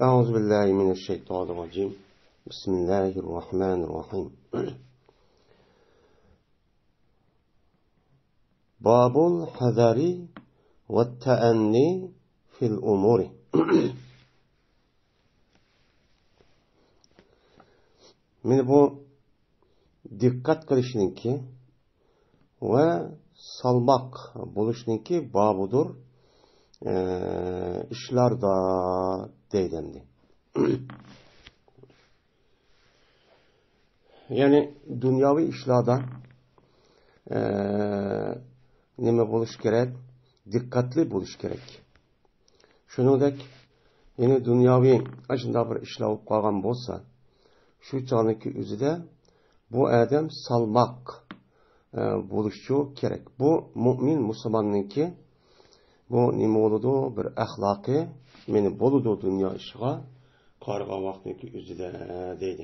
أعوذ بالله من الشيطان الرجيم بسم الله الرحمن الرحيم باب الحذر والتأني في الأمور من bu dikkat qilishninki va salmoq bo'lishninki bobudur ishlarda deydi. Yani dünyavi işlarda nima bo'lish kerak? Dikkatli bo'lish kerak. Shuningdek, yine dünyavi ashunda bir ishlar bo'lib qolgan bo'lsa, shu chog'niki o'zida bu odam salmoq bo'lishi kerak. Bu mu'min musulmonniki bu nima bo'ladi? Bir axloqi meni bo'ladi dunyo ishiga qarg'a vaqtniki o'zida deydi.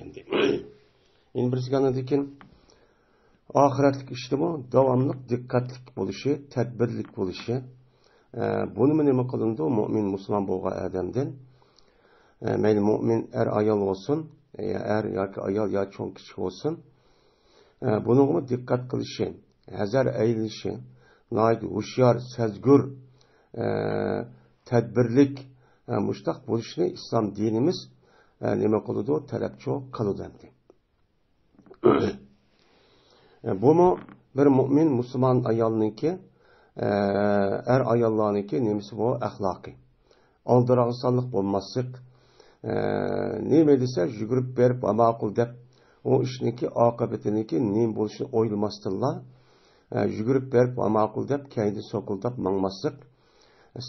Endi bir siganadekin ahiretlik işte bu davamlık dikkatlik bo'lishi, tedbirlik bo'lishi. Bunu nima qilindi? Mu'min musulmon bo'lgan odamdan mayli mu'min ayol olsun, yoki ayol yo cho'ng kichik olsun, bunga dikkat qilishi, hazar ayilishi, naydi hushyor, sezgur, tedbirlik mushtaq bo'lishni islom dinimiz nima qiladi? Talabchi qiladi. Bu mu bir mu'min musulmon ayolniki ayollarniki nemisi bu axloqi. Aldirag'sanlik bo'lmaslik, nima desa yugurib berib ma'qul deb o ishniki oqibatiniki nim bo'lishini o'ylamasdinlar, yugurib berib ma'qul deb kayni so'qildab mangmaslik,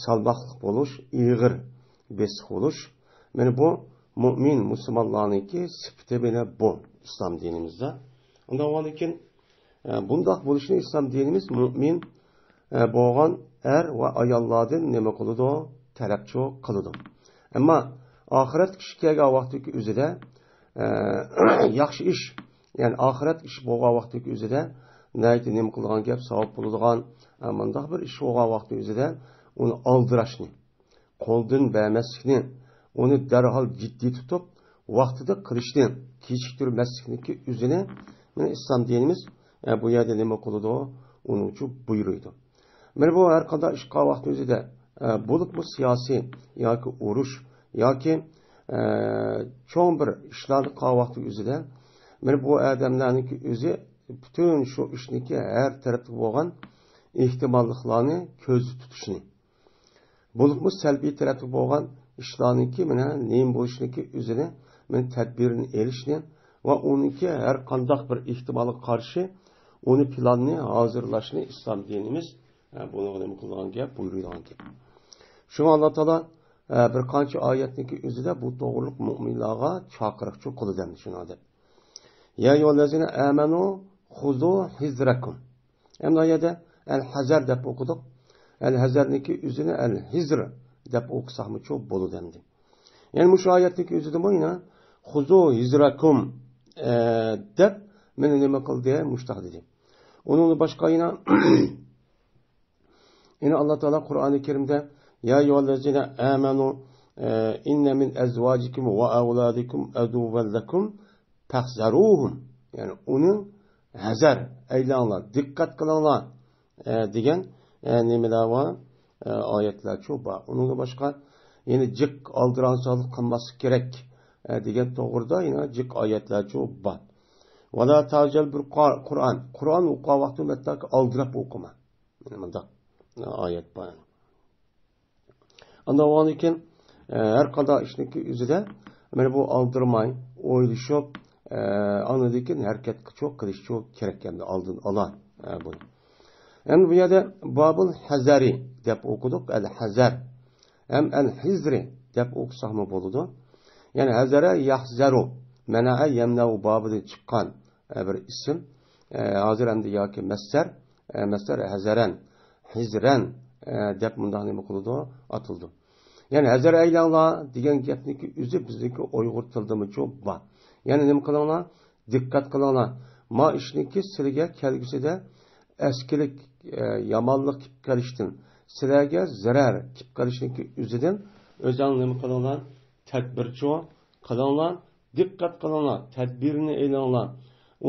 salmoqlik bo'lish, ig'ir besiq bo'lish. Mana bu mu'min musulmonlarniki sifati bilan bu islom dinimizda. Undan keyin bundaq bo'lishni islom dinimiz mu'min bo'lgan va ayollardan nima qiladi? Talabchi qiladi. Ammo oxirat kishi kelgan vaqtdagi o'zida yaxshi ish, ya'ni oxirat ish bo'lgan vaqtdagi o'zida naydi nima qilgan gap savob bo'ladigan, bundaq bir ish bo'lgan vaqtda o'zida uni aldirashni, qo'ldan bermaslikni, uni darhol jiddiy tutib vaqtida qilishni, kechiktirmaslikniki o'zini mana islom dinimiz bu yerda nima qiladi? Uni uchun buyuruydi. Mana bu har qanday ish qilgan vaqt o'zida bo'libmi siyosiy yoki urush yoki cho'ng bir ishlarni qilgan vaqt o'zida mana bu odamlarniki o'zi butun shu ishniki har tarafda bo'lgan ehtimolliklarni ko'z tutishni, bo'libmi salbiy tarafda bo'lgan ishlarniki mana nima bo'lishniki o'zini men tadbirini elishni va uniki har qanday bir ehtimolga qarshi uni planni hozirlashni islom dinimiz buni nima qilgan gap buyurgan gap. Shunga Alloh taolo bir qancha oyatniki o'zida bu to'g'riliq mu'minlarga chaqiriqchi qildi shuna deb. Ya ayyuhallazina amanu xuzu hizrakum. Endi oyada al-hazar deb o'qidik. Al-hazarniki o'zini al-hizr deb o'qisaqmi cho'p bo'ladi endi. Yani bu oyatniki o'zida bo'yna xuzu hizrakum deb meni nima qildi? Mushtaq dedi. Onun başka yine Allah Teala Kur'an-ı Kerim'de ya eyyühellezine amenu inne min ezvacikum ve evladikum aduven lekum tahzaruhum. Yani onu hazar eylanlar, dikkat kılanlar diyen nimeler var, ayetler çok var. Onun başka yine cık aldıransalık kılması gerek diyen doğruda yine cık ayetler çok var. وَلَا تَعْجَلْ بِالْقُرْآنِ Kur'an okuğa vakti metlak aldırıp okuma. Ayet bayan. Ondan o için her kadar işindeki üzere bu aldırmayı, oyluşup anladıkken hareket çok kılış çok gerekkendi aldın alan bunu. Hem bu yerde Babul Hazari dep okuduk. El-Hazar. Hem El-Hizri dep okusak mı buludu? Yani Hazara yahzaru. Mena'a yemne'u babıdan çıkan bir isim. Hazır hem de yaki mesler. Mesler hazaren, hizren dep bundan nemi kılıdı, atıldı. Yani hazar eylanla diyen gepniki üzü bizdeki uygurtıldı mı çok var. Yani nemi kılana, dikkat kılana. Ma işniki silge kelgisi de eskilik, yamanlık kip karıştın. Silge zarar kip karıştınki üzüden özel nemi kılana tadbirchi qilinglar, diqqat qilinglar, tadbirini elinglar.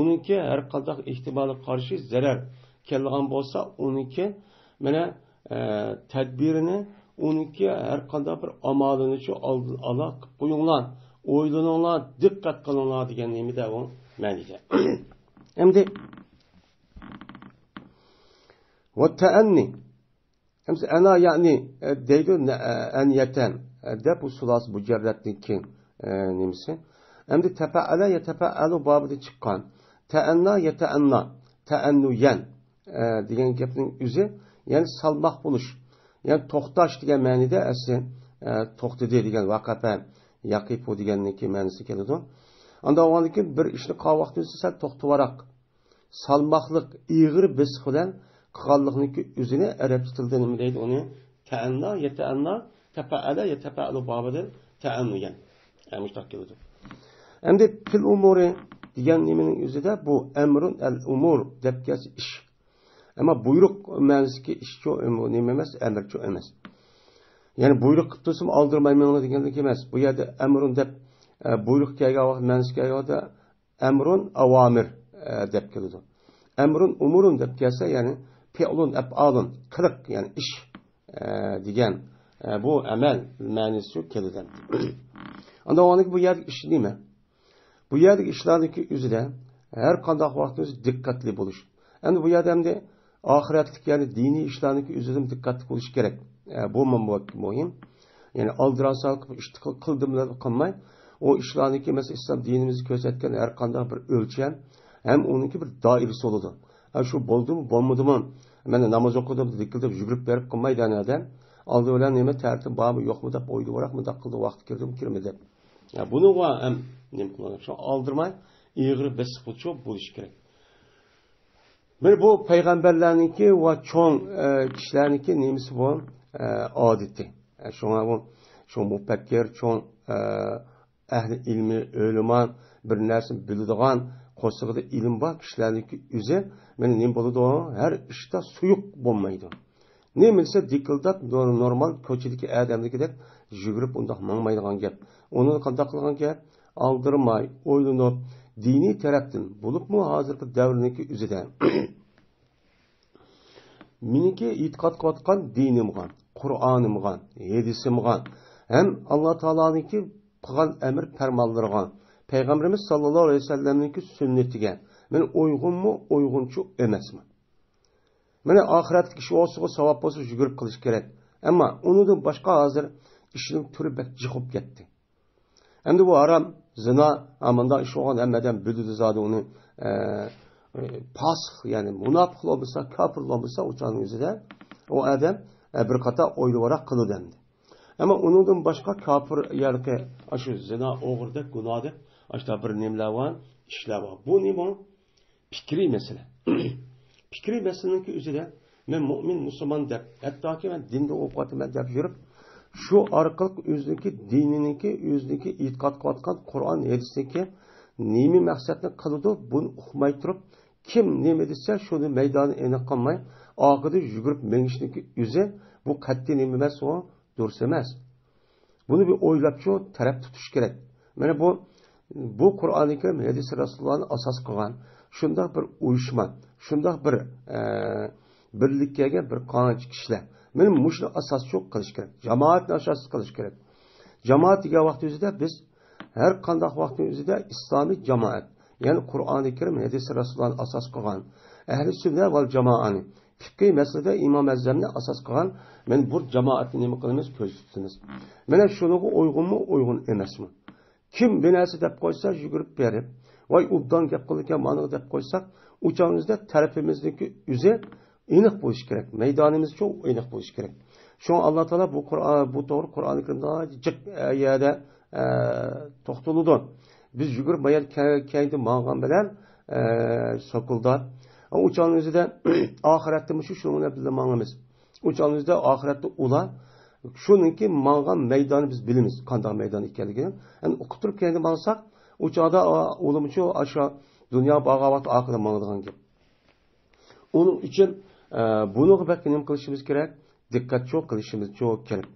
Uniki har qanday ehtimolga qarshi zarar kelgan bo'lsa, uniki mana tadbirini, uniki har qanday bir amalini shu oldin ola qilib qo'yinglar, o'ylaninglar, diqqat qilinglar degan nimada u ma'nida. Endi va ta'anni hamsa ana ya'ni deydi aniyatan deb usulas mujarradniki nimasi. Endi tafa'ala yatafa'alu babida chiqqan. Ta'anna yata'anna, ta'annuyan degan gapning o'zi, ya'ni salmoq bo'lish, ya'ni to'xtash degan ma'noda asli to'xtadi degan vaqafa yaqifu deganniki ma'nosi keladi. Unda o'g'aniki bir ishni qavvaqtida sal to'xtavaroq salmoqliq ig'ir bisiq bilan qilganlikniki o'zini arabcha tilida nima deydi? Uni ta'anna yata'anna, tafa'ala yatafa'alu babida ta'annuyan. Mushtaq keladi. Endi fil umuri degan nimaning o'zida bu amrun al-umur deb kelsa ish. Ama buyruq ma'nosiki ishchi nima emas, amirchi emas. Ya'ni buyruq qilib tursam oldirmayman deganlik emas. Bu yerda amrun deb buyruq kelgan vaqt ma'nosi kelganda amrun avamir deb keladi. Amrun umurun deb kelsa, ya'ni fi'lun af'alun qiliq, ya'ni ish degan bu amal ma'nosi keladi. Unda o'niki bu yerda ish nima? Bu yerdagi ishlarniki o'zida har qanday vaqtda diqqatli bo'lish. Endi bu yerda hamda oxiratlik, ya'ni diniy ishlarniki o'zida diqqatli bo'lish kerak. Bu muhim. Ya'ni oldiransa qildim deb qilmay, o ishlarniki mesela islom dinimizni ko'rsatgan har qanday bir o'lcham ham uniki bir doirasi bo'ladi. Shu bo'ldimi, bo'lmadimi? Mana namoz o'qidim, zikr deb yugurib berib qilmaydi adam. Oldi bilan nima tartib bormi, yo'qmi deb o'ylayveraq, bunday qildi, vaqt kirdim, kirmadi deb. Ya buni va ham nima qiladi? Shu oldirmay, ig'ir bisiq bo'lish kerak. Bir bu payg'ambarlarniki va cho'ng kishilarniki nemisi bu odati. Shunga bu shu mufakkir cho'ng ahli ilmi, o'liman bir narsa biladigan, qo'sig'ida ilm bor kishilarniki o'zi men nima bo'ladi? Har ishda suyuq bo'lmaydi. Nima bilsa dikildab normal ko'chadagi odamnikidek yugurib undoq mangmaydigan gap. Uni qanday qilgan gap? Aldirmay, o'ylanib, diniy tarafdan bo'libmi hozirgi davrniki o'zida. Meniki e'tiqod qilayotgan dinimga, Qur'onimga, hadisimga, ham Alloh taoloninki qilgan amr farmonlariga, payg'ambarimiz sollallohu alayhi vasallamning sunnatiga men uyg'unmi, uyg'unchu emasmi? Mana oxiratlik ish olsa, savob bo'lsa yugurib qilish kerak. Ammo unidan boshqa hozir ishning turi bak jiqib ketdi. Endi bu harom, zina, amanda ish olgan hammadan bildi zodi uni pasx, ya'ni munofiq bo'lsa, kofir bo'lsa, o'chaning o'zida o odam bir qator o'ylayveraq qiladi endi. Ammo unidan boshqa kofir yoki shu zina, o'g'irlik, gunohlik, ashta bir nimalar bor, ishlar bor. Bu nima? Fikriy masala. Fikriy masalaning o'zida men mu'min, musulmon deb, hattoki men dinda o'qiyman deb yurib, shu orqali o'ziniki dininiki, o'ziniki e'tiqod qilayotgan Qur'on, hadisniki nima maqsadni qiladi, buni uqmay turib, kim nima desa shuni maydoni aniq qilmay, oxirida yugurib mengishniki o'zi bu qat'iy nima emas, o dursa emas. Buni bir o'ylab shu taraf tutish kerak. Mana bu Qur'oni Karim, hadis Rasulullohni asos qilgan shunday bir uyushma, shunday bir birlikkaga bir qancha kishilar. Men mushni asos yo'q qilish kerak. Jamoatni asos qilish kerak. Jamoat degan vaqt o'zida biz har qanday vaqtning o'zida islomiy jamoat, ya'ni Qur'oni Karim, hadis Rasulullohni asos qilgan ahli sunna va jamoani fiqhiy masalada Imom Azamni asos qilgan men bu jamoatni nima qilamiz, ko'z tutamiz. Mana shuning uyg'unmi, uyg'un emasmi? Kim binasi deb qo'ysa yugurib berib, voy ubdan gap qilgan mana deb qo'ysak, uçağımızda tarafimizdeki üze aniq bo'lish kerak. Maydonimiz çok aniq bo'lish kerak. Şu Allah Teala bu doğru Kur'an-ı Kerim'de jiq yerda to'xtaladi. Biz yugurib bayat kaydi mağan bilan sokulda. Uçağımızda ahiretde şunu bilan mağamiz. Uçağımızda ahirette ula şununki mağan meydanı biz bilimiz. Qanday meydan ekanligini. Yani o'qitirib kendi mağsak uçağda ulumçu aşağı dünya bağavat akıda mağdığan gibi. Onun için bunu bakın qilishimiz kerak, dikkat çok qilishimiz çok kerak.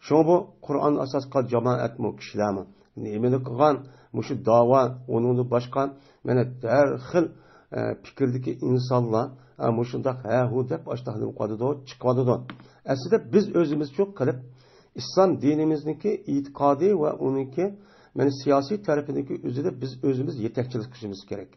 Şunu bu Kur'an asas qil jamoat mu kishilarmi nimani qilgan mushu da'vo onun boshqa mana har xil fikrdagi insonlar mushundaq ha hu deb ashtaxlim qoladi chiqadi. Aslida biz o'zimiz cho'q qilib islom dinimizniki e'tiqodiy va uniki mana siyosiy tarafidagi o'zida biz o'zimiz yetakchilik qilishimiz kerak.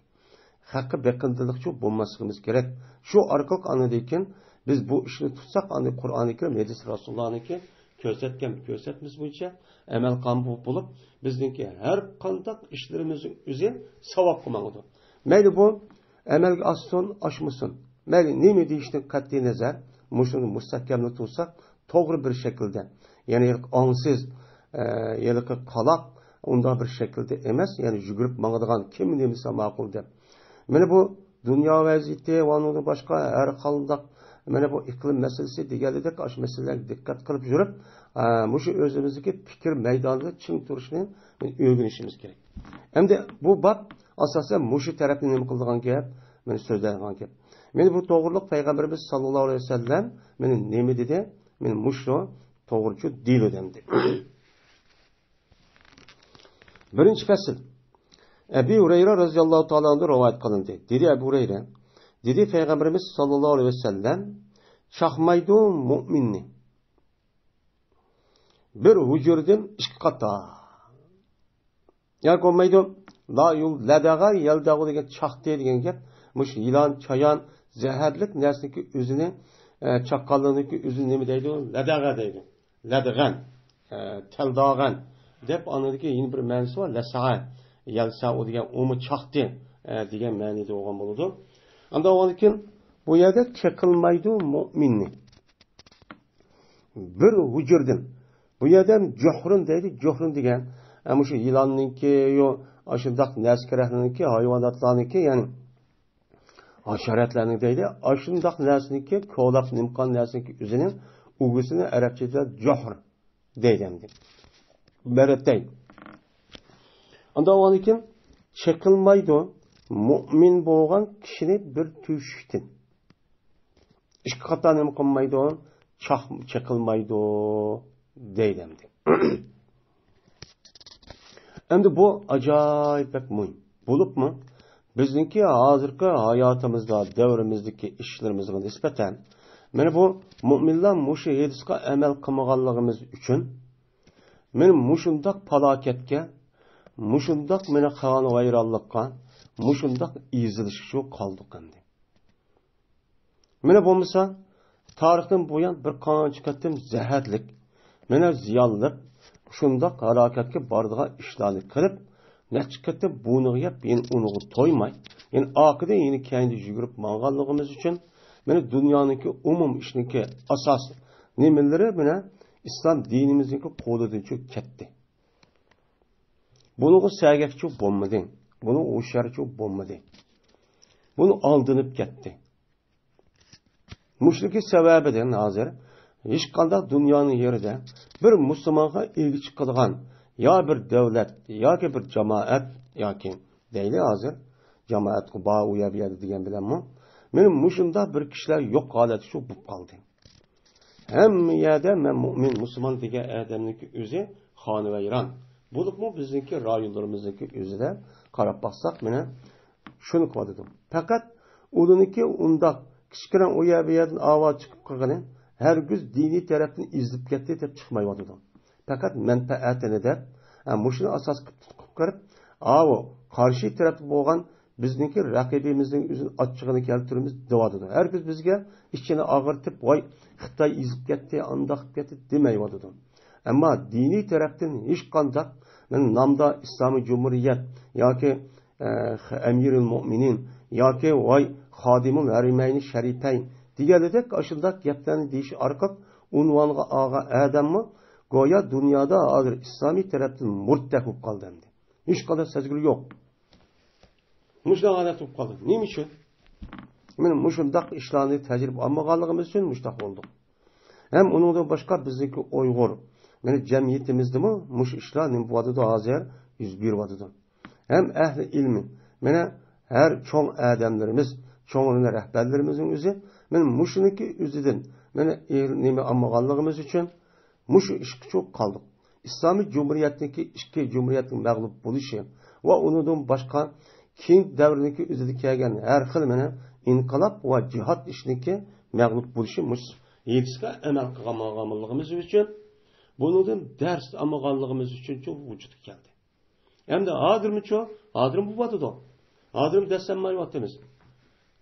Haqqi beqindilikchi bo'lmasligimiz kerak. Shu orqali anidekin biz bu ishni tutsak ani Qur'oni Karim hadis Rasulullah'niki ko'rsatmamiz bo'yicha amal qilib bo'lib bizningki har qanday ishlarimizning o'zi savob qilmaydi. Mayli bu amalga oshsin, oshmasin. Mayli nima deyishdan qat'iy nazar, mushuni mustahkamni tutsak, to'g'ri bir shaklda, ya'ni onsiz, ya'ni qaloq unda bir shaklda emas, ya'ni yugurib mangadigan kim nemisa ma'qul deb. Mana bu dunyo vaziyati va uni boshqa har qanday mana bu iqlim masalasi deganidek ash masalalarga diqqat qilib yurib, mushu o'zimizdagi fikr maydonida ching turishni o'rganishimiz kerak. Endi bu bab asosan mushu tarafni nima qilgan gap, men so'zlagan gap. Meni bu to'g'riliq payg'ambarimiz sollallohu alayhi vasallam meni nima dedi? Men mushu to'g'richu deyildim dedi. Birinchi fasl. Ebu Hureyre radhiyallohu ta'ala anhu rivoyat qilindi. Dedi Ebu Hureyre, dedi payg'ambarimiz sollallohu alayhi vasallam chaqmaydi mu'minni. Bir hujurdan ikki qata. Yo'q olmaydi. La yul ladaga yaldagu degan chaqdi degan gap, mush yilon, chayon, zaharlik narsaniki o'zini chaqqonlikniki o'zini nima deydi? Ladaga deydi. Ladagan, taldag'an deb anadagi yeni bir ma'nosi bor. Lasa'a, yalsa o degan umi chaqdi degan ma'noda bo'lgan bo'ladi. Anda o'nkin bu yerda chaqilmaydi mu'minni. Bir hujurdan. Bu yerda juhrun deydi. Juhrun degan ama şu yılanınki, yo aşındaq nəskərəhlerinki, hayvanatlarınki, yani haşaretlerinin deydi, aşındaq nəsninki, kolaq nimqan nəsninki üzünün uğusunu Ərəbçədə cuhr deydemdi. Bərettey. Anda o anıkin, çekilmaydı, mümin boğan kişini bir tüşüktin. İşki qata nimqanmaydı, çekilmaydı deydemdi. Endi bu acayip pek mühim. Bulup mu? Bizninki hazırki hayatımızda, devrimizdeki işlerimizden nispeten, meni bu müminler muşu hedisqa emel qılmağanlığımız üçün, meni muşundaq palaketke, muşundaq meni xanı vayrallıqqa, muşundaq izilişi qaldık endi. Meni bulmasa, tarixten boyan bir qancha qatım zəhərlik, meni ziyallık, shundaq halokatga bordigan ishlarni qilib, nechqatda buni yeb, men uni to'ymay, men oqida yeni kendi yugurib mang'anligimiz uchun meni dunyoniki umum ishniki asos nimalari bilan islom dinimizniki qo'lidan ketdi. Buni sagakchi bo'lmadi, buni o'sharchi bo'lmadi. Buni aldinib ketdi. Mushriki sababidan hozir hech qanday dunyoning yerida bir musulmonga elchi chiqadigan yo bir davlat yoki bir jamoat yoki deyli hozir jamoat quboya degan bilanmi men mushunda bir kishilar yo'q holati shu bo'lib qoldi. Hamma yerda men mu'min musulmon degan odamniki o'zi xonavayron. Bo'libmi bizniki rayonlarimizniki o'zida qarab baqsak meni shuni qildim. Faqat ularniki unda kichkina o'yabiyadan ovoz chiqib qolgani hergiz dini tarafını izlib ketdi deb chiqmayotdi. Faqat manfaatini deb, mushuni asos qilib, qarshi tarafda bo'lgan bizniki raqibimizning o'zini ochchig'ini keltiramiz deyotdi. Hergiz bizga ichini og'irtib, voy Xitoy izlib ketdi, andoq ketdi demayotdi. Ammo diniy tarafdan hech qanday men nomda Islomiy Jumhuriyat yoki Amirul Mu'minin yoki voy Xodimul Harimayni Sharifayn deganidek aşındaq gaplarni deyish orqali unvonga olgan odammi go'yo dunyoda hozir islomiy tarafdan murtad bo'lib qoldi endi. Hech qanday sezgir yo'q. Mushundaq holat bo'lib qoldi. Nima uchun? Men mushundaq ishlarni tajriba olmaganligimiz uchun mushtaq bo'ldik. Ham uningdan boshqa bizniki Uyg'ur, meni jamiyatimizdami mush ishlar nima bo'ladi hozir yuz beryapti. Ham ahli ilmi, meni har cho'ng odamlarimiz, cho'ng rahbarlarimizning o'zi men mushuniki o'zidan meni nima olmaganligimiz uchun mushu ishga çok kaldık. İslami Cumhuriyet'teki iki Cumhuriyet'in mağlup buluşu ve onundan başka King devrindeki üzeri kelgen her xil mene inqilab ve cihat işindeki mağlup buluşu muş yetişke emel kılmağımız için bunun ders almağımız için çok vücut geldi. Hem de adır mı çok? Adır mı bu batıda? Adır mı ders almayı vatımız?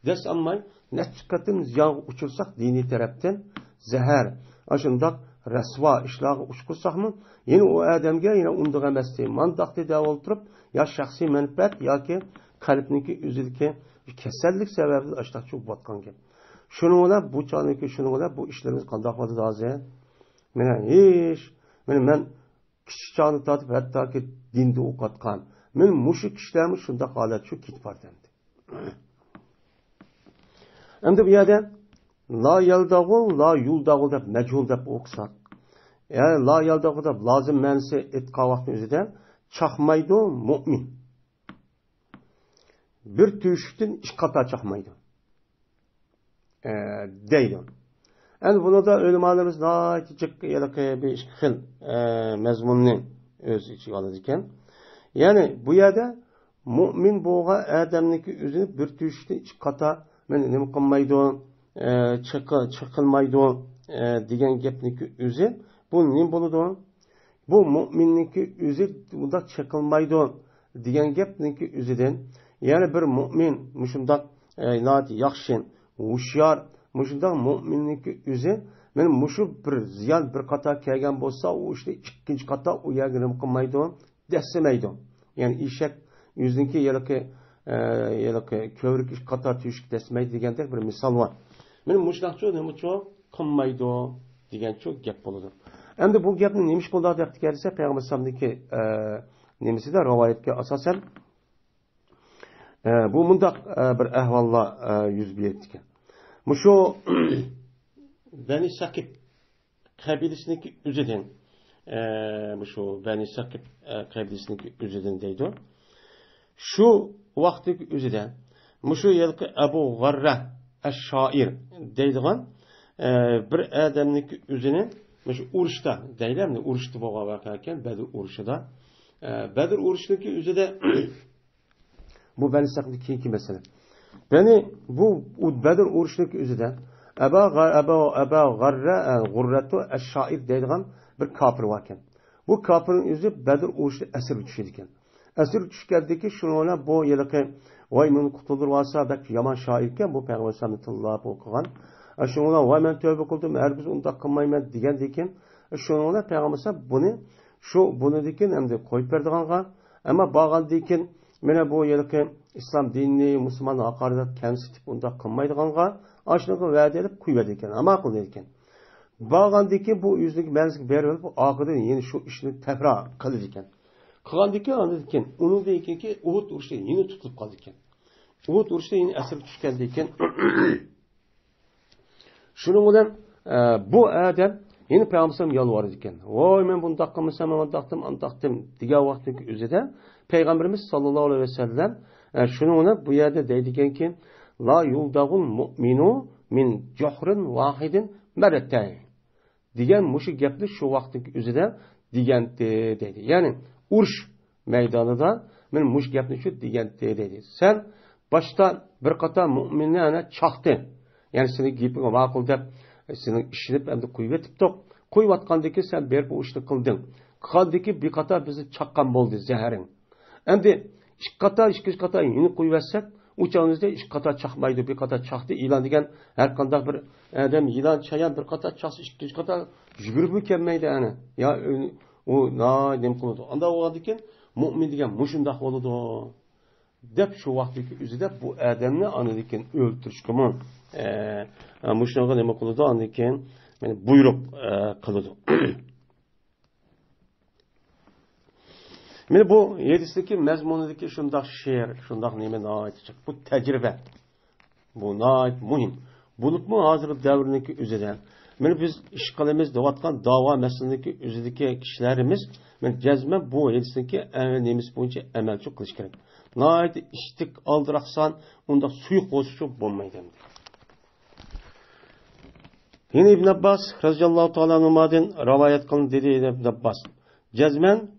Ders almayı neçkatin ziyan uçursak dini taraftan zehir. Aşındak rasva işlağı uçkursak mı? Yine o adamga yine unduğu mesleği mandaqti dava olturup ya şahsi menfaat ya ki kalbiniki üzüldeki kesellik sebebi açtak çok batkan ki. Şununla bu çağındaki şununla bu işlerimiz qandaq oldu daze. Mene hiç men kichik chog'ni tatib hattoki dinni o'qitgan. Men mushu kishilarni shunda holat shu ketib bordi. Endi bu yerda la yaldag'u la yuldag'u deb majhul deb o'qisak. Ya'ni la yaldag'u deb lozim ma'nosi aytgan vaqtning o'zida chaqmaydi mu'min. Bir tuyushdan ikki qator chaqmaydi. Deydi. Yani bunu da ölümalarımız daha küçük bir xil mezmunni öz içi alırken. Yani bu yerde mümin boğa adamniki üzünü bir tüştü kata men nima qilmaydi, chiqilmaydi degan gapniki o'zi bu nima bo'ladi? Bu mu'minniki o'zi bunda chiqilmaydi degan gapniki o'zidan, ya'ni bir mu'min mushundaq yaxshi, hushyor Muşundan müminlik üzü, men muşu bir ziyan bir kata kelgen bolsa, o işte ikinci kata o yerine kılmaydı, desemeydi. Yani işek yüzündeki yelaki kövrük iş kata tüşük desemeydi degende bir misal var. Men muşundan çok kılmaydı degen çok gap boludu. Hem de bu gapni nemiş boldu dep gelirse Peygamber sallamdaki nemisi de rivayetke asasen bu mundaq bir ahvalla yüz berdi. Muşu Beni Sakip kabilesindeki üzeden muşu Beni Sakip kabilesindeki üzeden deydi. Şu vaktiki üzeden muşu yılki Ebu Garra Eş-Şair deydiğen bir adamniki üzeni muşu uruşta deyler mi? Uruştu boğa bakarken Bedir uruşuda. Bedir uruşundaki üzede bu Beni Sakip'teki iki mesele. Beni bu Bedir uruşundaki üzeden Eba Gurratu Eş-Şair deydiğen bir kafir varken. Bu kafirin yüzü Bedir uruşunda esir düşüyorken. Esir düşkendeki şununla bu yılki vay men kutulur varsa belki yaman şairken bu Peygamber sallallahu okugan. Şununla vay men tövbe kıldım herbiz unda kılmayman degan dekin. Şununla Peygamber bunu bunu dekin hem de koyup berdiğanga ama bağan dekin mene bu yılki İslam dinini Müslüman hakaret kemsitip unda kılmaydiğanga aşınıqı vədə edip kuyverdi ekan, ama qıldı ekan. Bağandaki bu yüzlük mənzik berib bu aqıdan yeni şu işini təkrar qıldı ekan. Qılgandaki anladı ekan, onun da ekan ki Uhud uruşda yeni tutulub qaldı ekan. Uhud uruşda yeni əsir düşkəldi ekan. Şunun bilan bu adam yeni Peyğəmbər yalvardı ekan. Voy men bundaq qılmasam, andaqdım degan vaqtdagi o'zida Peyğəmbərimiz sallallohu alayhi vasallam şunun bu yerda deydi ekanki la yuldagul mu'minu min juhrin vahidin marratayn degan mushu gapni shu vaqtdagi o'zida degan dedi. Ya'ni urush maydonida men mush gapni shu degan dedi. Sen boshda bir qator mu'minni ana chaqdi. Ya'ni seni gapingga ma'qul deb seni ishilib endi qo'yib etibdi. Qo'yayotgandiki sen berib u ishni qilding. Qildiki bir qator bizni chaqqan bo'ldi zaharing. Endi ikki qator yeni qo'yversak uçağınızda iş kata çakmaydı, bir kata çaktı ilan degen her kanda bir adam ilan çayan bir kata çaksı, ikinci kata jügürüp mükemmeydi yani. Ya o nem kılıdı. Anda o adıken mümin degen muşundak oludu. Dep şu vaktiki üzüde bu adamını anıdiken öldürüşkümün muşundağı nem kılıdı anıdiken buyruk kılıdı. Mene bu yedisindeki mezmunundaki şundak şiir, şundak neyme naitecek. Bu tecrübe. Bu nait muhim. Bulup mu hazır devrindeki üzerine. Mene biz işgalimiz devatkan dava meselindeki üzerindeki kişilerimiz cezme bu yedisindeki neyimiz boyunca emel çok kılıç gerek. Nait iştik aldıraksan onda suyu koşuşu bulmaydı. Yine İbn Abbas radıyallahu ta'ala anhu'dan rivayet kılın dedi İbn Abbas. Cezmen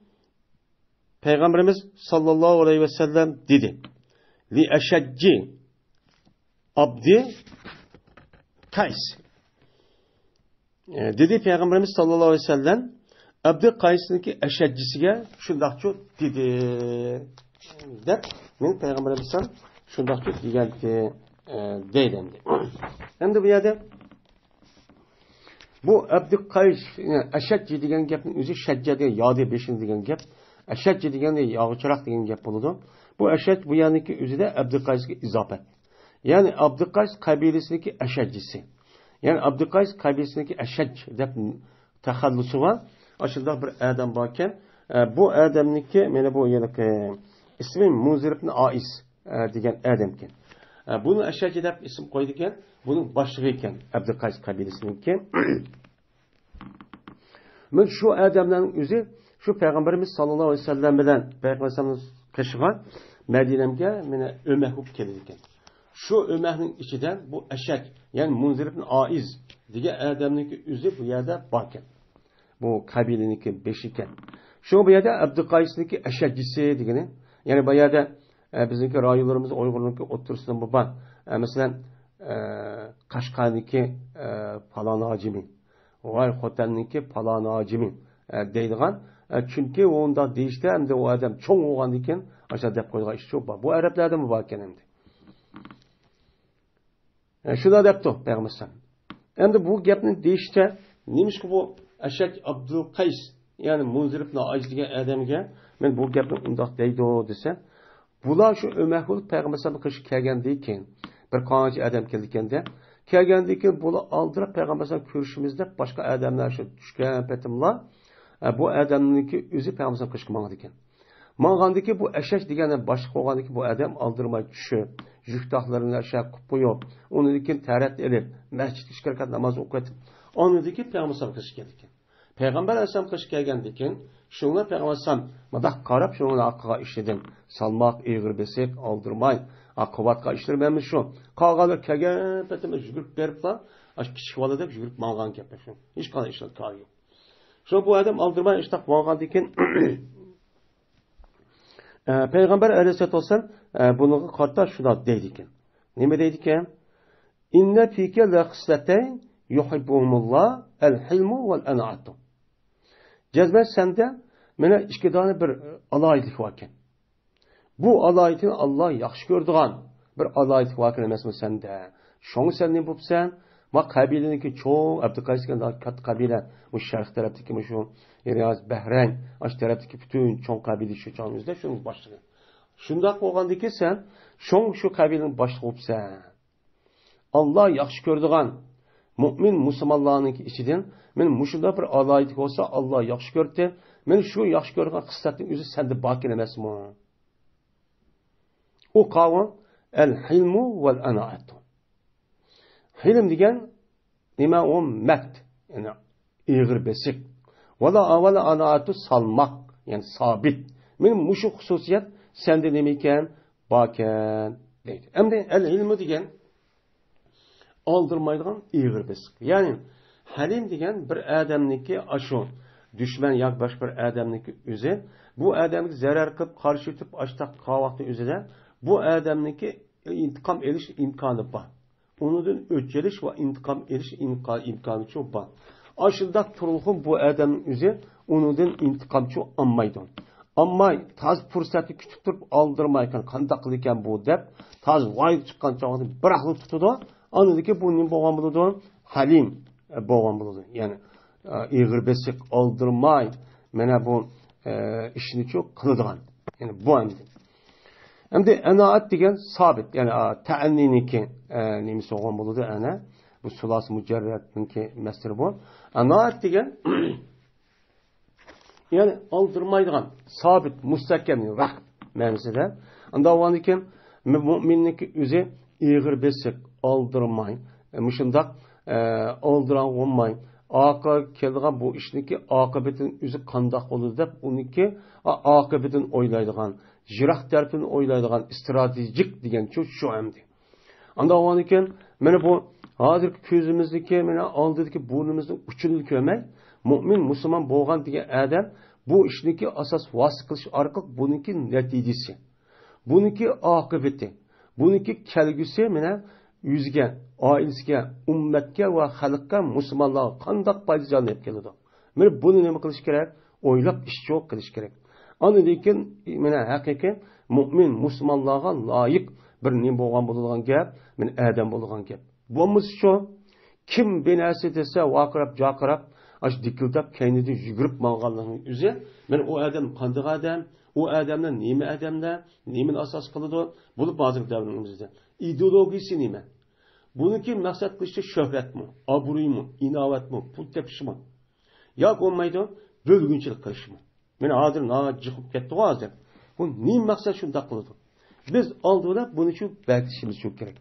Peygamberimiz sallallahu aleyhi ve sellem dedi. Li eşecci abdi Kays. Dedi Peygamberimiz sallallahu aleyhi ve sellem Abdi Kays'ınki eşeccisiga şundaqçu dedi. Dep men Peygamberimiz şundaqçu deganki deydi. Endi bu yerda bu Abdi Kays eşecci degan gapning o'zi shajja degan yodi beshin degan gap. Eşecci deganda yog'chiroq degan gap bo'ladi. Bu eşec bu yerniki o'zida Abdi Qaysga izofat. Ya'ni Abdi Qays qabilasiniki eşeccisi. Yani Abdi Qays qabilasiniki eşec deb taxallusi var. Aşılda bir adam varken bu adamniki mana bu yerniki ismi Munzir ibn Ais degan adamken. Bunu eşecci deb ism qo'ydi ekan. Buning boshlig'i ekan Abdi Qays qabilasiniki. Men şu adamlarning o'zi şu Peygamberimiz sallallahu aleyhi ve sellem bilen Peygamberimiz kışığa Medine'mge mene Ömer hub gelirken. Şu Ömer'in içinden bu eşek yani Munzir ibn Aiz diye adamınki üzü bu yerde barken. Bu kabileniki beşiken. Şu bu yerde Abdülkays'ınki eşekcisi digeni. Yani bu yerde bizimki rayularımız Uygurlarınki otursun bu ban. Mesela Kaşgar'ınki falan acimi. Vay Hoten'inki falan acimi deydiğen. Çünkü onda değişti hem de o adam çoğun olgan iken aşağı dep koyduğu iş çok var. Bu Araplarda mı varken hem de. Şuna depti Peygamber. Hem de bu gapning değişti. Neymiş ki bu Eşek Abdülkays yani Munzir ibn Aiz degan adamga men bu gapni undaq deydi desa, bular şu Ömerhul Peygamberimiz qish kelgandan keyin bir qancha adam kelganda kelgandan keyin bular aldırıp Peygamberimiz ko'rishimizda boshqa odamlar shu tushgan patimlar bu adamniki o'zi Peygamberimiz qish qilmagandi ekan. Mangandiki bu eşek degani boshqa qo'ygandiki bu adam aldırmay tushib, juftaqlarini aşağı qilib qo'yib, undan keyin tarat elib, masjidga chiqarib namoz o'qib, onidiki Peygamberimiz qish kelgan. Peygamber Aleyhisselam qish kelgandan keyin shunga Peygamberimiz madaq qarab shunga aqqa ishladim. Salmoq ig'ir besik aldırmay, aqovatga ishlarmanmi shu. Qolganlar kelgan patimda yugurib beriblar, ash kichik bola deb yugurib mang'an gap shu. Hech qanday ishlar qolgan yo'q. Şu bu adam aldırmay ishtaq bo'lgandan keyin Peygamber Aleyhisselatü Vesselam bunu qarta şuna deydi ekan. Nima deydi ekan? İnne fike la xislatayn yuhibbuhumullah el-hilmu vel-ana'atu. Cezbe sende mene ikki dona bir alaylik var ekan. Bu alaylikni Allah yaxshi ko'rdigan bir alaylik var ekan emasmi sende? Şoň sen ne bo'lsan? Ma qabileniki çoğ Abdülkays'ın kat kabile bu şarkı tarafdaki bu şu Riyaz Bahreyn aş taraftaki bütün çoğ kabile şu çoğumuzda şunun başlığı. Şunda olgandaki sen şu kabilenin başlığı olsan Allah yaxşı gördüğün mümin Müslümanların içinden men muşunda bir alayetlik olsa Allah yaxşı gördü. Men şu yaxşı gördüğün kıssatin özü sende bakin emasmı? O kavram el-hilmu vel-ana'atu. Hilm degan nima o makt yani ig'ir besik. Wala anaatu salmaq yani sabit. Mening mushu xususiyat sende nima ekan? Bakan deydi. Endi el-ilm degan aldırmaydigan ig'ir besik. Yani halim degan bir odamniki ashu düşman yoki boshqa bir odamniki o'zi bu odamga zarar qilib qarshi o'tib ashtaq qavaqni o'zida bu odamniki intiqom olish imkoni bor. Onundan öçeliş ve intikam eriş imkanı çok var. Aşıldak turulğun bu adamın üzü onundan intikam çok anmaydı. Ama taz fırsatı küçük tutup aldırmayken kandaklıken bu dep taz vay çıkan çağını bıraklı tutudu. Anladaki bunun boğan buludu. Halim boğan buludu. Yani iğir besik aldırmay mene bu işini çok kılıdığan. Yani bu anladı. Hem de enaat degen sabit yani ta'anniniki nemisi olgan buludu ana bu sulası mücerretninki mesir bu. Enaat degen yani aldırmaydigan sabit müstahkem rah ma'nosida. Anda olgandan müminniki o'zi ig'ir besik aldırmay, mushundaq aldıran olmay, aqa kelgan bu ishniki oqibatin o'zi qandoq bo'ladi deb uniki oqibatin o'ylaydigan Jiroq tarafini o'ylaydigan strategik degan şu hamdi. Anda olgan ekan, mana bu hozir ko'zimizdagi mana oldidagi burnimizning uchini ko'rmay mo'min musulmon bo'lgan degan odam bu ishniki asos vosita qilish orqali buniki natijasi, buniki oqibati, buniki kelgusi mana yuzga, oilasiga, ummatga va xalqqa, musulmonlarga qanday foyda olib keladi. Mana buni nima qilish kerak? O'ylab ish yo'q qilish kerak. Ana lekin mana haqiqiy mo'min musulmonlarga loyiq bir nima bo'lgan bo'ladigan gap, men odam bo'lgan gap. Bo'lmasa shu kim binasi desa vaqirab, jaqirab, ash dikildab kaynida yugurib manganlarning o'zi, men u odam qanday odam, u odamning nima odamda, nimani asos qiladi? Buni hozir davrimizda ideologiyasi nima? Buniki maqsad qilishi shuhratmi, obro'ymi, inovatmi, pul tepishmi? Yo'q bo'lmaydi, bo'lgunchilik qilishmi? Men hozir chiqib ketdi hozir. Bu nima maqsad shunda qiladi? Biz oldida buni shu belgilashimiz kerak.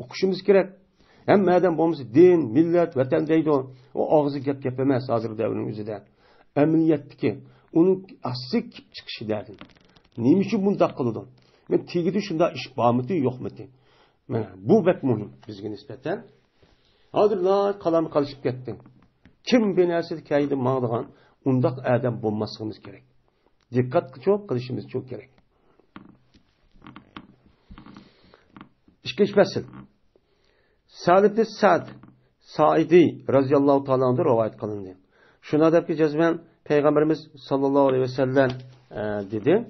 O'qishimiz kerak. Hamma odam bo'lmasa din, millat, vatan deydi. O og'zi gap emas hozir davrning o'zida. Amaliyotdagi uning asli chiqishi derdim. Nima uchun bunda qiladi? Men tegidi shunda ish bormidi, yo'qmidi? Mana bu bek muhim bizga nisbatan. Hozir qalam qolishib ketdi. Kim binasida kaydi mağdigan undaq odam bo'lmasligimiz kerak. Diqqat qilishimiz çok kerak. İşkeş fasıl. Salib-i Saidi radıyallahu ta'ala anhu rivayet kılındı. Şuna depki cezmen Peygamberimiz sallallahu aleyhi ve sellem dedi.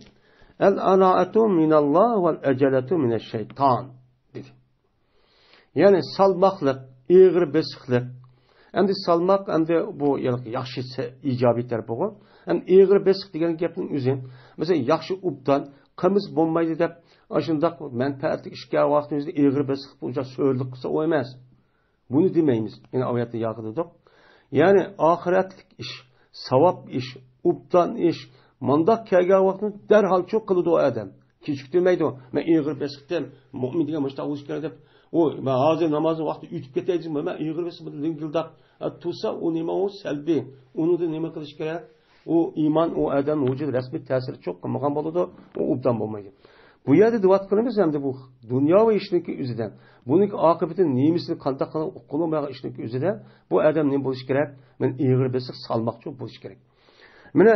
El-ana'atu minallah vel-eceletu mineşşeytan dedi. Yani salmaklık, iğir besiklik, hem de salmak hem de bu yaxşı icabi tarafı bu. Hem iğir besik degen gapning o'zi. Mesela yaxşı ubdan qimiz bo'lmaydi deb ashundaq manfaatli ishga vaqtimizda iğir besik bo'lsa so'rlik qilsa o emas. Bunu demaymiz. Yani oyatda yaqindiq. Yani ahiretlik ish, savob ish, ubdan ish, mandaq kelgan vaqtni darhol cho'q qiladi o odam. Kechiktirmaydi. Men iğir besikdan mo'min degan mushta o'zish kerak deb o hozir namozni vaqti o'tib ketaydi, men iğir besik bilan lingildaq tursa o nima o salbiy. Uni da nima qilish kerak? O iman o adam vücud resmi tesiri çok qilmagan bo'ladi, o ubdan bo'lmaydi. Bu yerda duat qilamiz hamda bu dunyo va ishniki o'zidan. Buning oqibati nemisini qanday qilib qilmagan ishniki o'zidan bu odam nima bo'lish kerak? Men iyg'ir besiq salmoqchi bo'lish kerak. Mana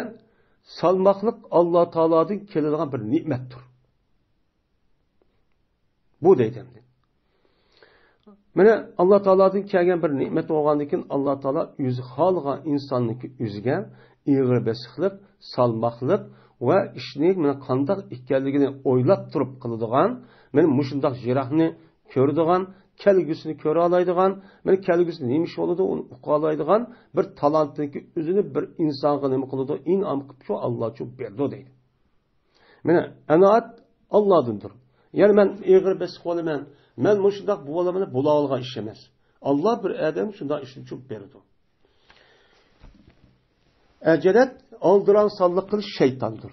salmoqlik Alloh taolodan keladigan bir ne'matdir. Bu deydim. Mana Alloh taolodan kelgan bir ne'mat bo'lgandan keyin Alloh taolo o'zi xohlagan insonniki o'ziga iğir besiqlik, salmoqlik va ishni mana qanday ekanligini o'ylab turib qiladigan, men mushundaq jirohni ko'radigan, kelgusini ko'ra oladigan, men kelgusini nima ish bo'ladi, uni uqa oladigan bir talantniki o'zini bir insonga nima qiladi, in'om qilib shu Alloh uchun berdi deydi. Mana anaat Allohdandir. Ya'ni men iğir besiq bo'laman, men mushundaq bo'laman, bo'la olgan ish emas. Alloh bir odam shunday ishni uchun berdi. Ecelet aldıran sallık kılış şeytandır.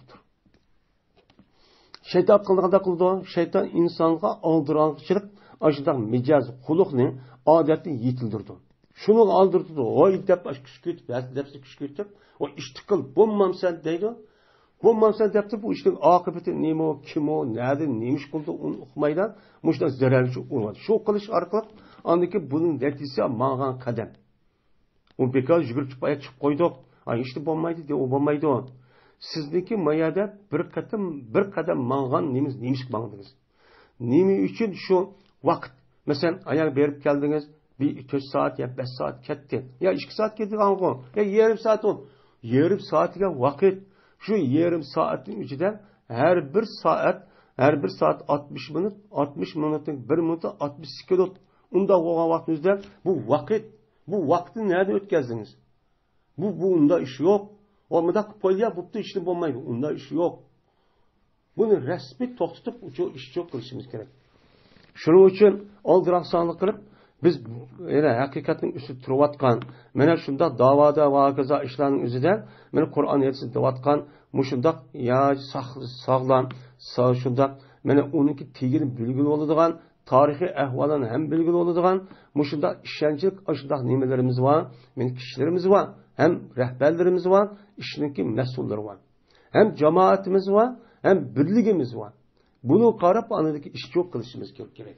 Şeytan kıldığı da kıldı. Şeytan insanға aldırançılık aşıdan mecaz, kulukni adetini yitildirdi. Şunu aldırdı. Oy dep küskütüp, depsi küskütüp, o işti kıl, bulmam sen deydi. Bulmam sen depti bu iştin akıbeti neymi o, kim o, nerede, neymiş kıldı onu okumaydan, muştan zerarlıcı olmadı. Şu kılış arkalık, andaki bunun neticesi mağan kadem. O bekaz yugurip çıkıp koyduk. Ay işte bo'lmaydi de o bo'lmaydi. Sizniki mayada bir qadam mang'an nemiz mangdingiz. Nima uchun shu vaqt? Masalan, agar berib keldingiz, bir 4 soat ya 5 soat ketdi. Ya 2 soat ketdigan-ku. Ya yarım saat o. Yarım saatga vaqt. Shu yarım soatning ichida har bir saat 60 minut, 60 minutning 1 minut 60 sekund. Unda bo'lgan vaqtingizda bu vaqtni nerede o'tkazdingiz? Bu unda iş yok. Olmadı polya buptu işini bulmaydı. Unda iş yok. Bunu resmi to'xtatib iş çok qilishimiz kerak. Shuning uchun oldiroqsonlik qilib biz yana haqiqatning üstü turayotgan, mana shunda davoda va kaza ishlarning o'zida mana Qur'on aytsa deyotgan mushundaq ya sog'lom, shundaq mana uniki tegini bilgili bo'ladigan tarixiy ahvollarni ham bilgili bo'ladigan mushundaq ishonchlik ashundaq nimalarimiz bor, men kishilarimiz bor. Hem rehberlerimiz var, işindeki mesulları var. Hem cemaatimiz var, hem birliğimiz var. Bunu qarab anadaki iş çok kılışımız gerek.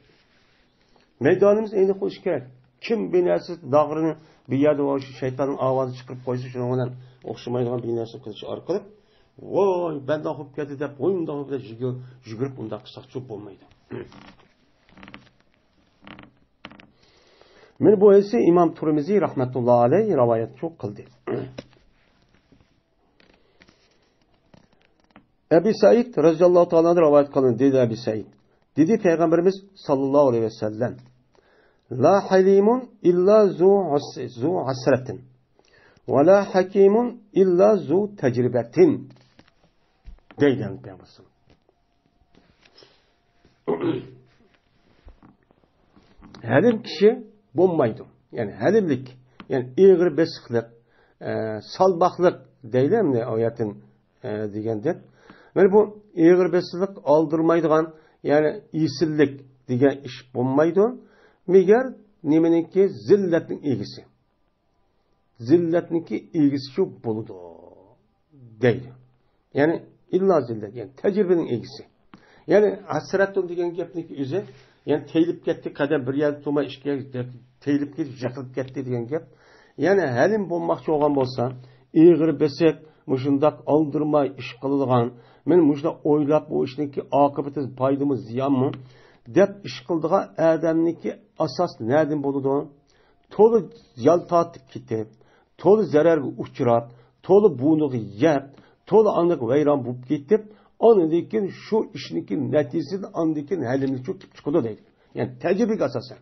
Meydanımız eyni koş gerek. kim bir narsa dağrını bir yerde o şeytanın avazı çıkıp koysa şununla o'xshamaydigan bir narsa qilish orqali voy banda qo'yib ketdi deb o'yinda qo'yib yugurib unda qilsak çok bo'lmaydi. Men bu esa İmam Turmizi rahmetullah alayhi rivayet çok qildi. Ebu Said radıyallahu ta'ala rivayet qilindi dedi Ebu Said. Dedi Peygamberimiz sallallahu aleyhi ve sellem: La halimun illa zu hasretin ve la hakimun illa zu tecrübetin. Deyden Peygamberimiz. Halim kişi bulmaydı. Yani halimlik, yani iğri besiqlik, salbaqlik deyilem ne ayetin degende. Yani bu iğri besiqlik aldırmaydigan, yani isillik degan iş bulmaydı. Meğer nemeniki zilletnin ilgisi. Zilletninki ilgisi şu buludu. Değil. Yani illa zillet. Yani tecrübenin ilgisi. Yani hasretun degan gapniki o'zi, yani teyilip ketdi, qadam bir yer tuma ishga teyilip ketdi, yiqilib ketdi degan gap. Yani halim bo'lmoqchi bo'lgan bo'lsa, ig'ir besek, mushundaq aldırmay ish qiladigan, men mushda o'ylab bu ishniki oqibati foydami, ziyonmi deb ish qildigan odamniki asos nereden bo'ladi? To'li yal tortib ketib, to'li zararga uchrab, to'li bunuqi yeb, to'li aniq vayron bo'lib ketib, ondan şu işniki neticesinde andikin halimlik çok çıkıdı değil. Yani tecrübik asasen.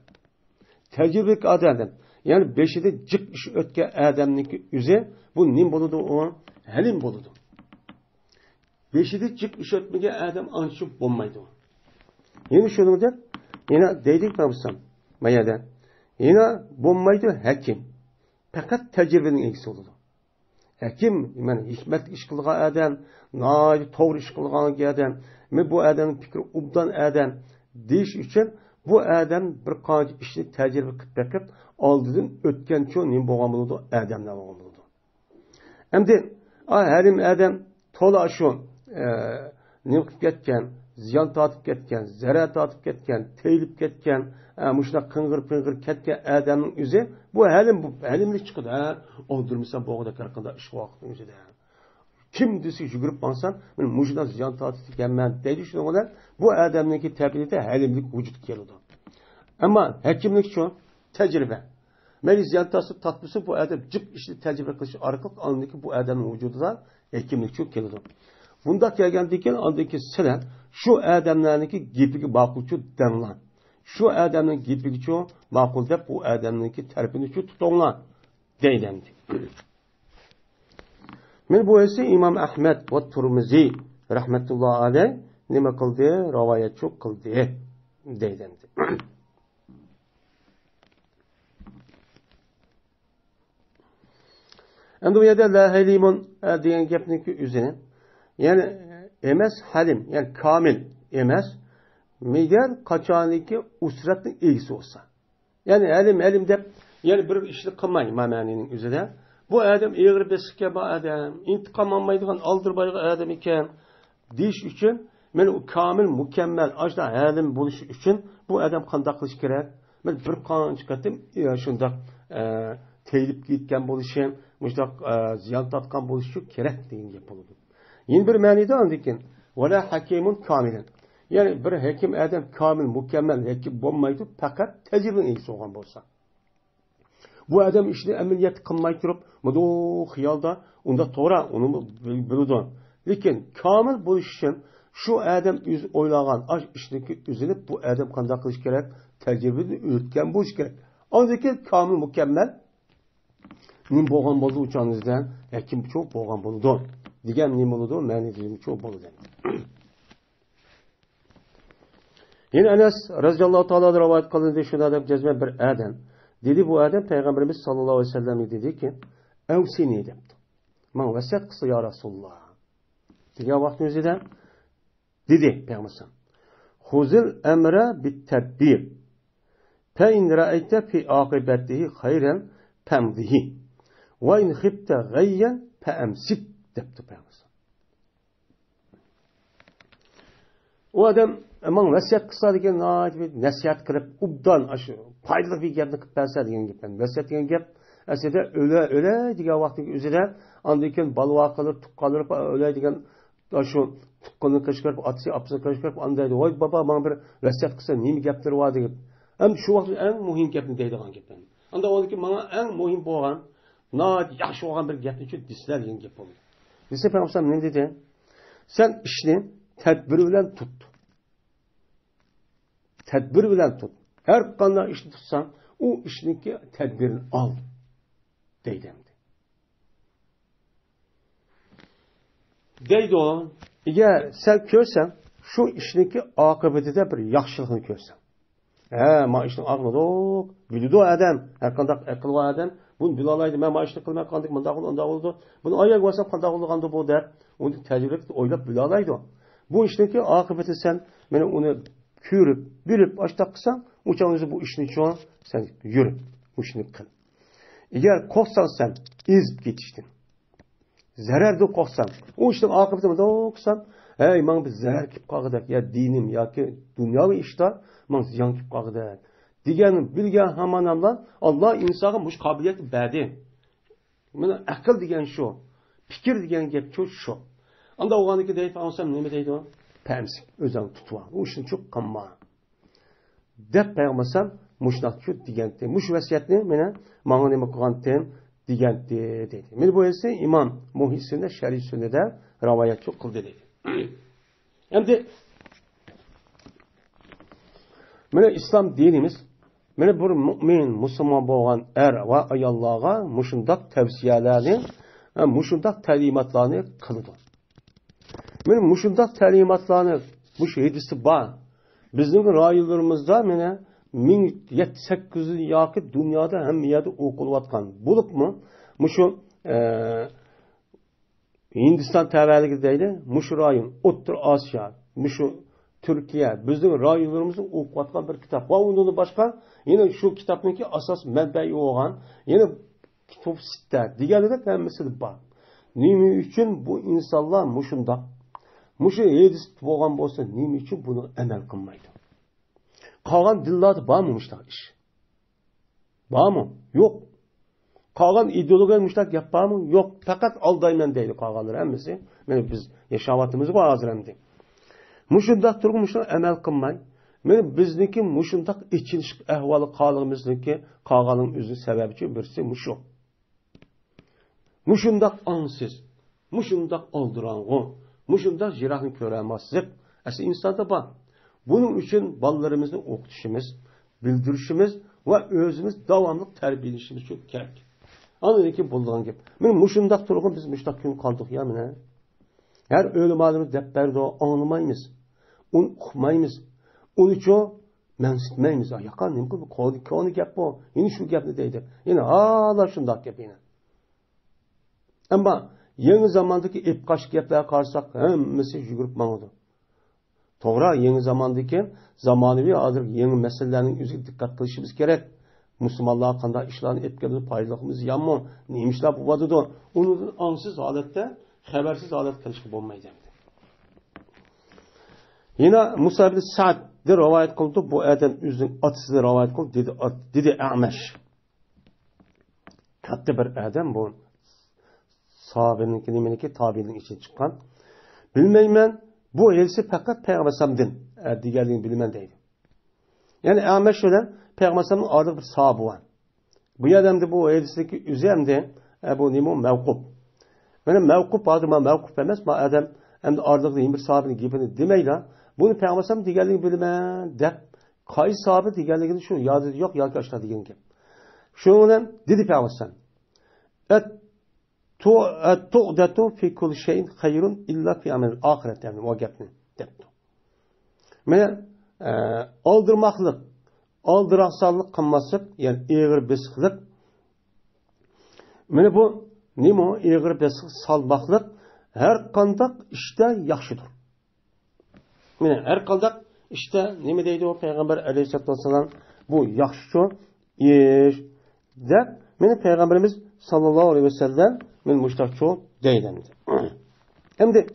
Tecrübik adam. Yani beşide cık iş ötke adamniki üze bu nim buludu o halim buludu. Beşide cık iş ötmege adam anşıp bulmaydı o. Yine şunu der. Yine deydik mi abusam? Mayada. Yine bulmaydı hakim. Fakat tecrübenin eksi oldu. Hakim, yani hikmetli iş kılgan adam, nail doğru iş kılgan adam, bu adamın fikri ubdan adam deyiş için bu adam bir qancha işni tecrübe qilib bakıp aldıdan ötken çoğu ne boğan buludu, adamlar boğan buludu. Endi halim adam tola şu ne qilib ketken, ziyon tortib ketken, zarar tortib ketken, teyilib ketken, muşuna qing'ir ketken adamning o'zi bu halimlik chiqadi. O'ldirmasa bo'g'ida qarqanda ish vaqtning o'zida. Kim desa yugurib qolsan, men muşuna ziyon tortib ekanman deydi shuninglar, bu odamniki tabiatida halimlik vujudga keladi. Ammo hakimlik shu tajriba. Men ziyon tortmasa bu odam jiq ishni tajriba qilish orqali andiki bu odamning vujudida hakimlik shu keladi. Bunda kelgandan andiki sizlar şu adamlarniki gepiga ma'qulchu danglar. Şu adamın gepiga chu ma'qul deb bu adamniki tarafini chu tutinglar deydi. Men bu esa İmam Ahmed va Turmizi rahmetullah alayh nima qildi? Rivoyat çok qildi deydi. Endi bu yerda la halimun degan gapniki o'zini, yani emas halim, yani kamil emas. Meğer kaçaniki usratning egisi olsa. Yani halim deb, yani bir işni qilmay ma'nanning o'zida. Bu adam iğri besikka bu adam, intiqom olmaydigan aldırbayga adam ekan deyish uchun, men u kamil, mukammel, ajda halim bo'lish uchun bu adam qanday qilish kerak? Men bir qancha qatim shundoq teyilib ketgan bo'lishim, mushtoq ziyon tortgan bo'lishi kerak degan gap bo'ladi. Yeni bir ma'noda andikin, wala hakimun kamilan. Yani bir hakim adam kamil, mükemmel hakim olmaydı, fakat tecrübenin egisi olgan bolsa. Bu adam işini ameliyat qilmay turib, mudu xiyolda unda to'g'ri uni biladi. Lekin kamil bo'lish uchun shu adam o'zi o'ylagan ash ishniki o'zini bu adam qanday qilish kerak? Tecrübeni o'tgan bo'lish kerak. Ondaki kamil, mükemmel nim bo'lgan bo'ldi uchanizdan hakim çok bo'lgan bo'ldi. Degan nim bo'ladi, ma'nosi çok bo'ladi. Yine Enes radıyallahu ta'ala rivayet kılındı şuna da cezme bir adam. Dedi bu adam Peygamberimiz sallallahu aleyhi ve sellem dedi ki evsini dedi. Man vasiyat kısa ya Resulullah. Diye vaktin özüden dedi Peygamberimiz. Huzil emre bit tedbir. Fe in ra'ayte fi akibetihi hayren pemdihi. Ve in khibte gayyen fe emsik dedi Peygamberimiz. O adam Aman vasiyat qilsa degan nasihat qilib, ubdan shu foydali bir gapni qilib bersa degan gap. Vasiyat degan gap aslida o'la degan vaqtning o'zida andan keyin balvo qilib, tuqqanlar o'la degan shu tuqqanni qishqirib, otasi apsi qishqirib andaydi. Voy baba, men bir vasiyat qilsa nima gaplar bor deb. Ham shu vaqt eng muhim gapni deydigan gap. Anda o'lki menga eng muhim bo'lgan, yaxshi bo'lgan bir gapni shu dislar degan gap bo'ldi. Desa payg'ambar nima dedi? Sen ishni tadbir bilan tut. Tedbir bilen tut. Her qanday işni tutsan, o işniki tedbirini al. Deydemdi. Deydi o. Eğer sen görsen, şu işniki akıbetinde bir yaxşılığını görsen. Ma işin ağlı yok. Bildi o adam. Her qanday akıl var adam. Bunu bilalaydı. Ben ma işni kılmak qanday mındak oldu, onda oldu. Bunu ayak varsa qanday oldu bu der. Onu tecrübe oylap bilalaydı o. Bu işniki akıbeti sen, beni onu körüp, bilip, açta kılsan, uçağınızı bu işini çoğun, sen yürüp, bu işini kıl. Eğer korksan sen, ezip geçiştin. Zararda korksan, o işten akıbetini de okusan, bana bir zarar kip kalkıdak, ya dinim, ya ki dünyavi işte, bana ziyan kip kalkıdak. Digenin, bilgen hamanamdan, Allah insana bu kabiliyeti verdi. Bana akıl digen şu, fikir digen gep şu. Anda oğanıki deyip alsam, ne deydi o? Pemsik, özen tutuva. O işin çok kanma. Dep peygambersem, muşnak şu digenti. Muş vesiyetini bana neme kurantim digenti dedi. Men bu ise İmam Muhsin'de şer'i sünnede rivayet çok kıldı dedi. Hem de İslam dinimiz, bir mümin, Müslüman boğan er ve ayallığa muşundak tavsiyelerini, muşundak talimatlarını kılıdı. Benim muşundak talimatlarını bu şehidisi var. Bizim raylarımızda 1800 yakıt dünyada hem yerde okulatkan. Bulup mu? Muşu Hindistan tevelli değil. Muşu rayın, Ottur Asya, Muşu Türkiye. Bizim raylarımızın okulatkan bir kitap. Var onun başka. Yine şu kitabınki asas menbeyi olan. Yine kitap sitte. Diğerleri de hemmesi var. Nimi için bu insanlar muşundak. Muşu edis bo'lgan bo'lsa, nima uchun buni amal qilmaydi? Qolgan dillarda bormi mushtaq ish? Bormi? Yo'q. Qolgan ideologiya mushtaq gap bormi? Yo'q. Faqat aldayman deydi qolganlar hammasi. Mana biz yashayotimiz bor hozir endi. Mushundaq turmushni amal qilmay, mana bizniki mushundaq ichilish ahvoli qolimizniki qolganing o'zi sababchi birisi mushu. Mushundaq ansiz, mushundaq oldirang'u. Muşunda jirahını göremezsek, aslında insanda var. Bunun için ballarımızı okutuşumuz, bildirişimiz ve özümüz devamlı terbiyelişimiz çok gerek. Anladın ki bulduğun gibi. Benim muşundak durgun biz müştak gün kaldık ya mine. Her ölüm halimiz depberde o anlamayımız. Onu okumayımız. Onu çok mensitmeyimiz. Yakan neyim kıl bu konu gap bu. Yine şu gap ne deydi. Yine hala şundak gap yine. Ama yeni zamandaki ipkaş gaplar karşısak hemmesi yugurip mağdı. Toğra yeni zamandaki zamanıvi hazır yeni meselelerin üzerine dikkat kılışımız gerek. Müslümanlığa kanda işlerini etkilediğimiz paylaşımız yanmı? Neymişler bu vadıda? Onu ansız halette, habersiz halet kılışkı olmayacak. Yine Musa ibn Sa'd de rivayet kıldı. Bu adam üzerine atısı rivayet kıldı. Dedi A'meş. Kattı bir adam bu. Sahabeninki nimeniki tabiinin için çıkan. Bilmeymen bu elsi fakat Peygamber'den diğerliğini bilmen değil. Yani Ahmet şöyle Peygamber'in adı bir sahabı var. Bu adamda bu elisteki üzerinde bu nimo mevkup. Benim mevkup adıma mevkup demez ma adam hem de ardında bir sahabenin gibi demeyle bunu Peygamber'in diğerliğini bilmen de kay sahabe diğerliğini şu yadı yok ya kaçta diyen gibi. Şunu dedi Peygamber. Tu'datu fi kulli şeyin hayrun illa fi amel ahiret yani o gapni depti. Mene aldırmaklık, aldıraqsallık qılmasık, yani eğir besiqlik. Mene bu nimo eğir besiq salmaqlık her qandaq işte yaxşıdır. Mene her qandaq işte nima deydi o Peygamber aleyhissalatu vesselam bu yaxşı iş deb mene Peygamberimiz sallallahu aleyhi ve sellem men müştak çok deylendi. Hem de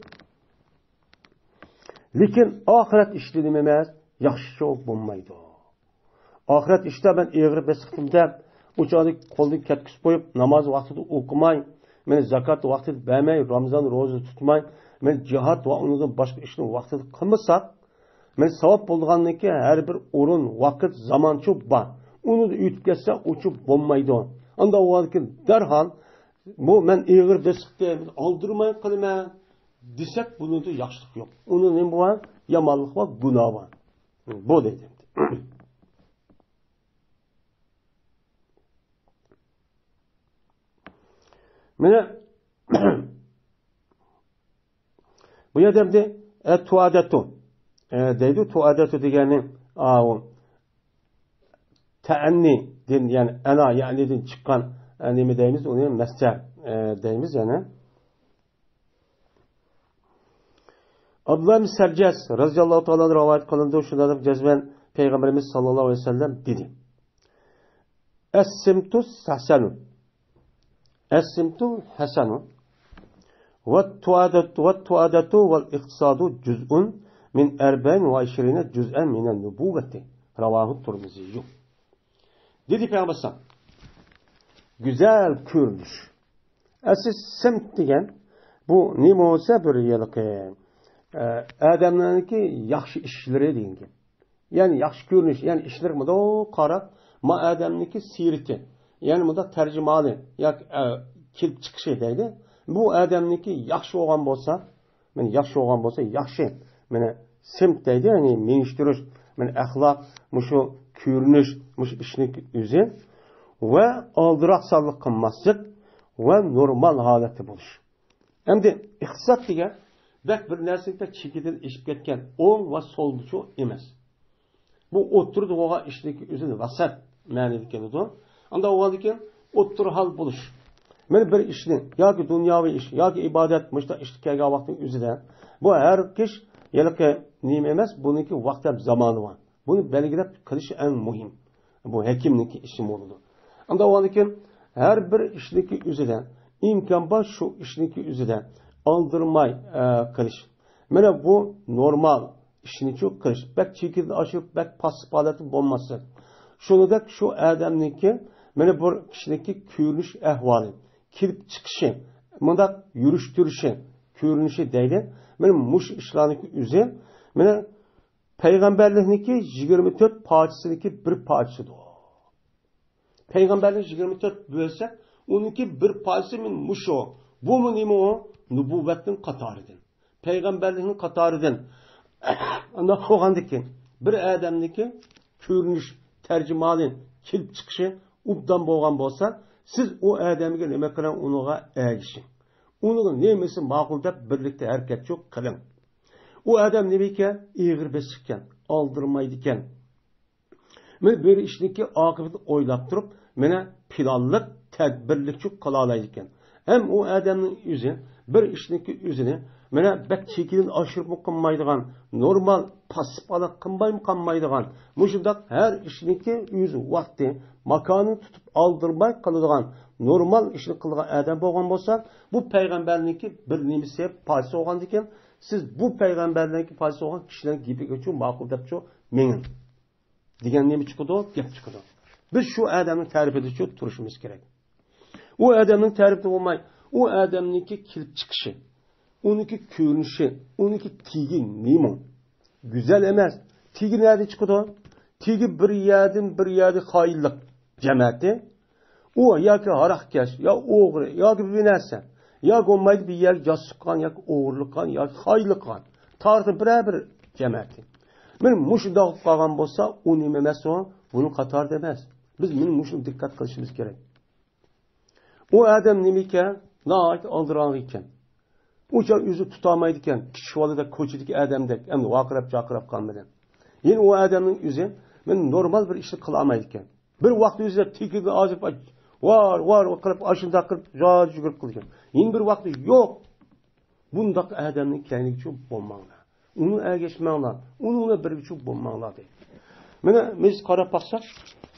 Lekin oxirat ishli nima emas, yaxshi cho'q bo'lmaydi. Oxirat ishda men egri besiqdim deb, uchoqni qo'lni katkizib qo'yib, namoz vaqtida o'qimay, men zakot vaqtida bermay, Ramazon ro'za tutmay, men jihad va undan boshqa ishni vaqtida qilmasak, men savob bo'lganligi har bir o'rin, vaqt, zamoncha bor. Uni uyutib ketsa, uchib bo'lmaydi. Unda o'lkin darhol bu men egri besiqdim, oldirmay qilman desak, buningda yaxshilik yo'q. Uni nima bor? Yomonlik va gunoh bor. Bu deydi. Mana bu yerda tuadatu deydi. Tuadatu degani ta'anni din, ya'ni ana ya'nidan chiqqan nima deymiz? Uni masdar deymiz yana. Abdullah ibn Sarjas radhiyallohu ta'ala rivoyat qilindi, shunda deb jazman payg'ambarimiz sollallohu alayhi vasallam dedi. As-simtu hasanu. As-simtu hasanu. Wat-tuadatu wal-iqtisadu juz'un min 24 juz'an min an-nubuwwati. Ravahu Tirmizi. Dedi Peygamber sallallahu aleyhi ve sellem. Güzel görünüş. Asıl simt degan bu nima olsa bir yilqi adamlarniki yaxshi ishlari degan. Ya'ni yaxshi ko'rinish, ya'ni ishlar mudo qarab, ma adamniki sirati. Ya'ni mudo tarjimali yoki kelib chiqishi deydi. Bu adamniki yaxshi bo'lgan bo'lsa, men yaxshi bo'lgan bo'lsa, yaxshi. Mana simt deydi, ya'ni menishtirish, men axloq, mushu ko'rinish, mushu ishning o'zi va oldiroqsonlik qilmaslik va normal holatda bo'lish. Endi iqtisod degan bak bir narsaga chekidan ishib ketgan o'ng va so'lchi emas. Bu o'ttirib bo'lgan ishning o'zini vasat ma'nida keladi. Unda o'g'aldikan o'ttir hal bo'lish. Men bir ishni yoki dunyoviy ish yoki ibodat mushta ishga kelgan vaqtning o'zida bu har kish yilqi nima emas, buniki vaqt ham zamoni bor. Buni belgilab qilish eng muhim. Bu hekimniki ishi bo'ladi. Unda o'g'aldikan har bir ishniki o'zida imkon bor shu ishniki o'zida oldirmay qilish. Mana bu normal ishni cho'q qilish. Bak chekini oshib, bak pasib holati bo'lmasa. Shuningdek shu odamniki mana bu kishiniki ko'rinish ahvoli, kelib chiqishi, bunda yurish turishi, ko'rinishi deydi. Mana mush ishlarniki o'zi mana payg'ambarlikniki 24 parchasiniki bir parchasidir. Payg'ambarlik 24 bo'lsa, uniki bir parchasi men musho. Bu nima o? Nubuvvatning qatoridan. Payg'ambarlikning qatoridan. Ana qo'g'andiki bir odamniki ko'rinish, tarjimali kelib chiqishi ubdan bo'lgan bo'lsa, siz u odamga nima qiling, uniga ergishing. Uning nemasi ma'qul deb birlikda harakat yo'q qiling. U odam nima ekan? Egri besiqqan, oldirmaydi ekan. Men bir ishniki oqibatini o'ylab turib, meni planlik, tadbirlikchi qila oladi ekan. Hem o adamning o'zi bir ishniki o'zini mana bak chekidan oshirib qilmaydigan, normal pasipala qilmaydigan, mushundaq har ishniki o'zi vaqti, makonini tutib oldirmay qiladigan, normal ishni qilgan odam bo'lgan bo'lsa, bu payg'ambarniki bir nimasi parcha bo'lgan ekan, siz bu payg'ambarniki parcha bo'lgan kishining gapiga uchun ma'qul debchi mengin degan nima chiqadi, gap chiqadi. Biz shu odamning ta'rifida shu turishimiz kerak. O adamning ta'rifi bo'lmay, o adamniki kelib chiqishi, uniki ko'rinishi, uniki tigi nima? Güzel emas. Tigi nerede chiqadi? Tigi bir yerda xoinlik jamiyati. O yoki haraqkash, yo o'g'ri, yoki bir narsa, yoki olmaydi bir yer josuslik qilgan, yoki o'g'irlik qilgan, yoki xoinlik qilgan. Tarixda bir jamiyati. Men mushundoq qolgan bo'lsa, u nima emas o? Buni qatorda emas. Biz buni mushun diqqat qilishimiz kerak. O adam nima ekan? Nahayat oldiroq ekan. Ucha o'zi tutamaydi ekan. Kichik bolada ko'chadagi odamdek, endi vaqirab qolmadan. Yine o adamning o'zi men normal bir ishni qila olmaydi ekan. Bir vaqt o'zida tikida ozib var qilib, ashunda qilib, yugurib qilgan. Yine bir vaqti yo'q. Bundaq odamning kayniga uchun bo'lmanglar. Uni ergashmanglar. Uningga bir uchun bo'lmanglar deydi. Mana biz qarab baqsak,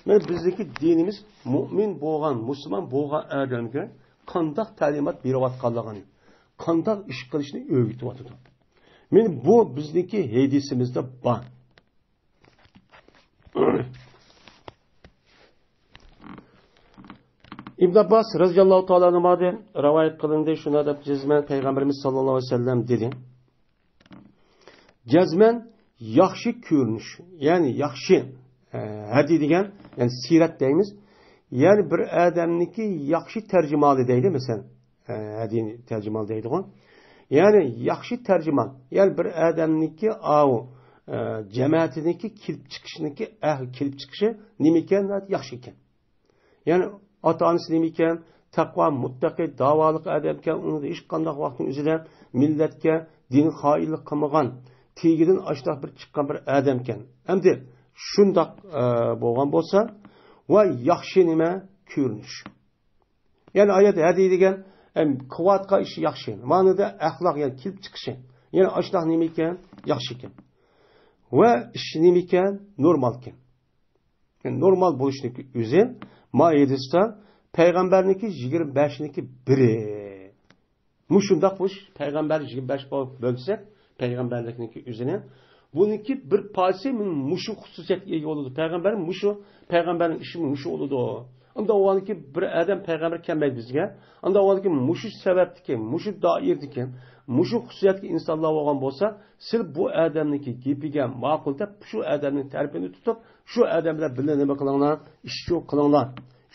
men bizdeki dinimiz mu'min bo'lgan, musulmon bo'lgan odamga qanday ta'limot berayotganligini, qanday ish qilishni o'rgatyapti. Men bu bizniki hadisimizda bor. İbn Abbas radhiyallohu ta'ala anhudan rivoyat qilindi, shuna deb jazman payg'ambarimiz sallallohu alayhi vasallam dedi. Jazman yaxshi ko'rinish, ya'ni yaxshi hadi degan, ya'ni sirat deymiz. Ya'ni bir odamniki yaxshi tarjimali deydi, masalan, hadi tarjimal deydi-ku. Ya'ni yaxshi tarjimon, ya'ni bir odamniki jamoatiniki kelib chiqishi nima ekan? Yaxshi ekan. Ya'ni ota-onasi nima ekan? Taqvo, muttaqi, davoliq odam ekan, uni hech qanday vaqtning o'zida millatga din xoinlik qilmagan, tegidan ashtoq bir chiqqan bir odam ekan. Endi shundoq bo'lgan bo'lsa, va yaxshi nima ko'rinish. Ya'ni oyat hadi degan quvvatqa ish yaxshi. Ma'noda axloq, ya'ni kelib chiqishi. Ya'ni ashtoq nima ekan? Yaxshi ekan. Va ish nima ekan? Normal ekan. Yani normal bo'lishniki o'zi Maidisda payg'ambarniki 25niki biri. Mushundaq bo'lish payg'ambar 25 bo'lsa, payg'ambarlikniki o'zini buniki bir parça mushu xususiyatga ega bo'ladi. Payg'ambar mushu, payg'ambarning ishi mushu bo'ladi. Unda o'g'aniki bir odam payg'ambar kelmaydi bizga. Unda o'g'aniki mushu sababdiki, mushu doirdiki, mushu xususiyatga insonlar bo'lgan bo'lsa, siz bu odamniki gapiga ma'qul deb shu odamning tarafini tutib, shu odam bilan birga nima qilinglar? Ish qilinglar.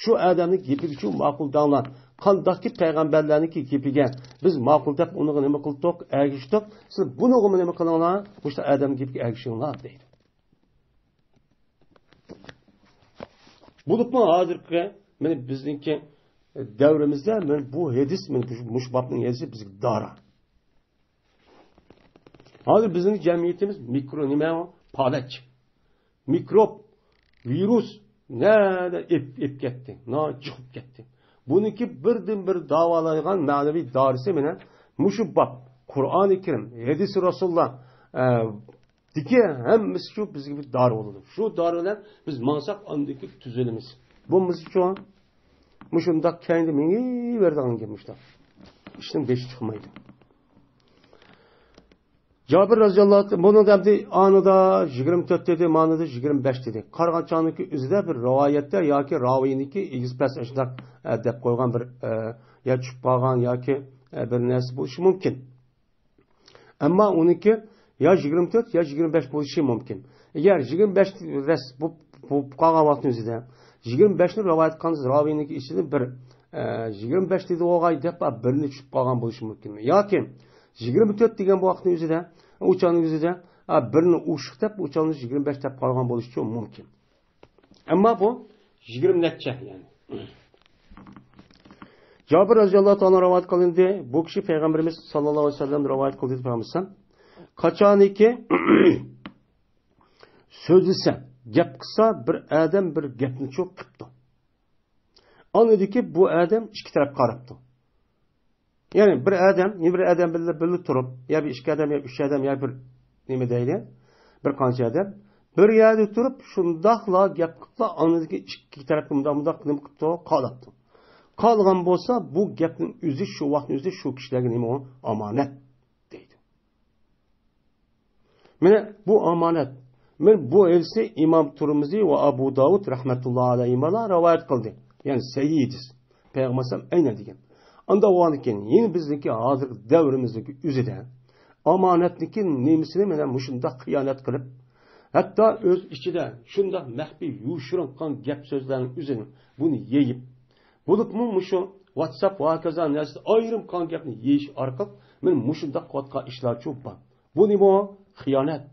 Shu odamning gapiga shu ma'qul danglar. Qandaqki payg'ambarlarniki gapiga biz ma'qul deb uni nima qildik? Ergishdik. Siz buni nima qilinglar? O'sha odam gapiga ergishinglar deydi. Bulupmu hozirgi men bizniki davrimizda men bu hadis, men mush babning hadisi bizga dara. Hozir bizning jamiyatimiz mikro nima? Palach. Mikrop, virus nada ep ketdi. No chiqib ketdi. Buniki birdan-bir davolaygan ma'naviy dorisi meni mushu bab Qur'oni Karim, hadis Rasululloh diki hammasi shu bizga bir dori bo'ladi. Shu dorilar biz mansaq andiki tuzilimiz. Bu misol mushundaq kendi menga berdigan gelmişler. İşten beş çıkmaydı. Cabir radhiyallohu anh bunu dedi anıda 24 dedi, manıda 25 dedi. Qarğançaniki üzüde bir rivayette yoki raviyiniki igizpas ashundoq deb qo'ygan bir ya tushib qolgan yoki bir narsa bo'lishi mumkin. Ammo uniki ya 24 ya 25 bo'lishi mumkin. Agar 25 ras bu qolgan vaqtning o'zida 25 ni rivoyat qilgan raviyiniki ichida bir 25 dedi o'g'ay deb birini tushib qolgan bo'lishi mumkin. Yoki 24 degan bu vaqtning o'zida uçanın yüzüde birini uçuk deb uçanın 25 deb qolgan bo'lishi mumkin. Ammo bu 20 netçe yani. Cabir radhiyallohu ta'ala rivoyat qilindi. Bu kishi payg'ambarimiz sallallohu alayhi vasallam rivoyat qildi deymizsan. Qachoniki so'zlasa, gap qilsa bir odam bir gapni cho'q qilibdi. Anladiki bu odam ikki taraf qarabdi. Yani bir adam birli turib, ya bir ikki adam, ya üç adam, ya bir nima deydi? Bir qancha adam bir yerda turib, shundaqla gap qilib, anladiki ikki tarafga bundoq nima qilibdi, qolibdi. Qolgan bo'lsa, bu gapning o'zi shu vaqtning o'zida shu kishilarga nima omonat deydi. Mana bu omonat. Men bu elsi İmam Turmizi va Abu Davud rahmatullohi alayhimalar rivoyat qildi. Yani sayyidis. Payg'ambar aynan degan. Anda o anken yeni bizdeki hazır devrimizdeki üzede amanetniki nemisini menen muşunda kıyanet kılıp hatta öz içinde şunda mehbi yuşuran gap sözlerin üzerine bunu yeyip bulup mu muşu WhatsApp ve hakeza nesli ayrım kan gapni yeyiş arka men muşunda qatka işler çok var. Bu ne bu? Hıyanet.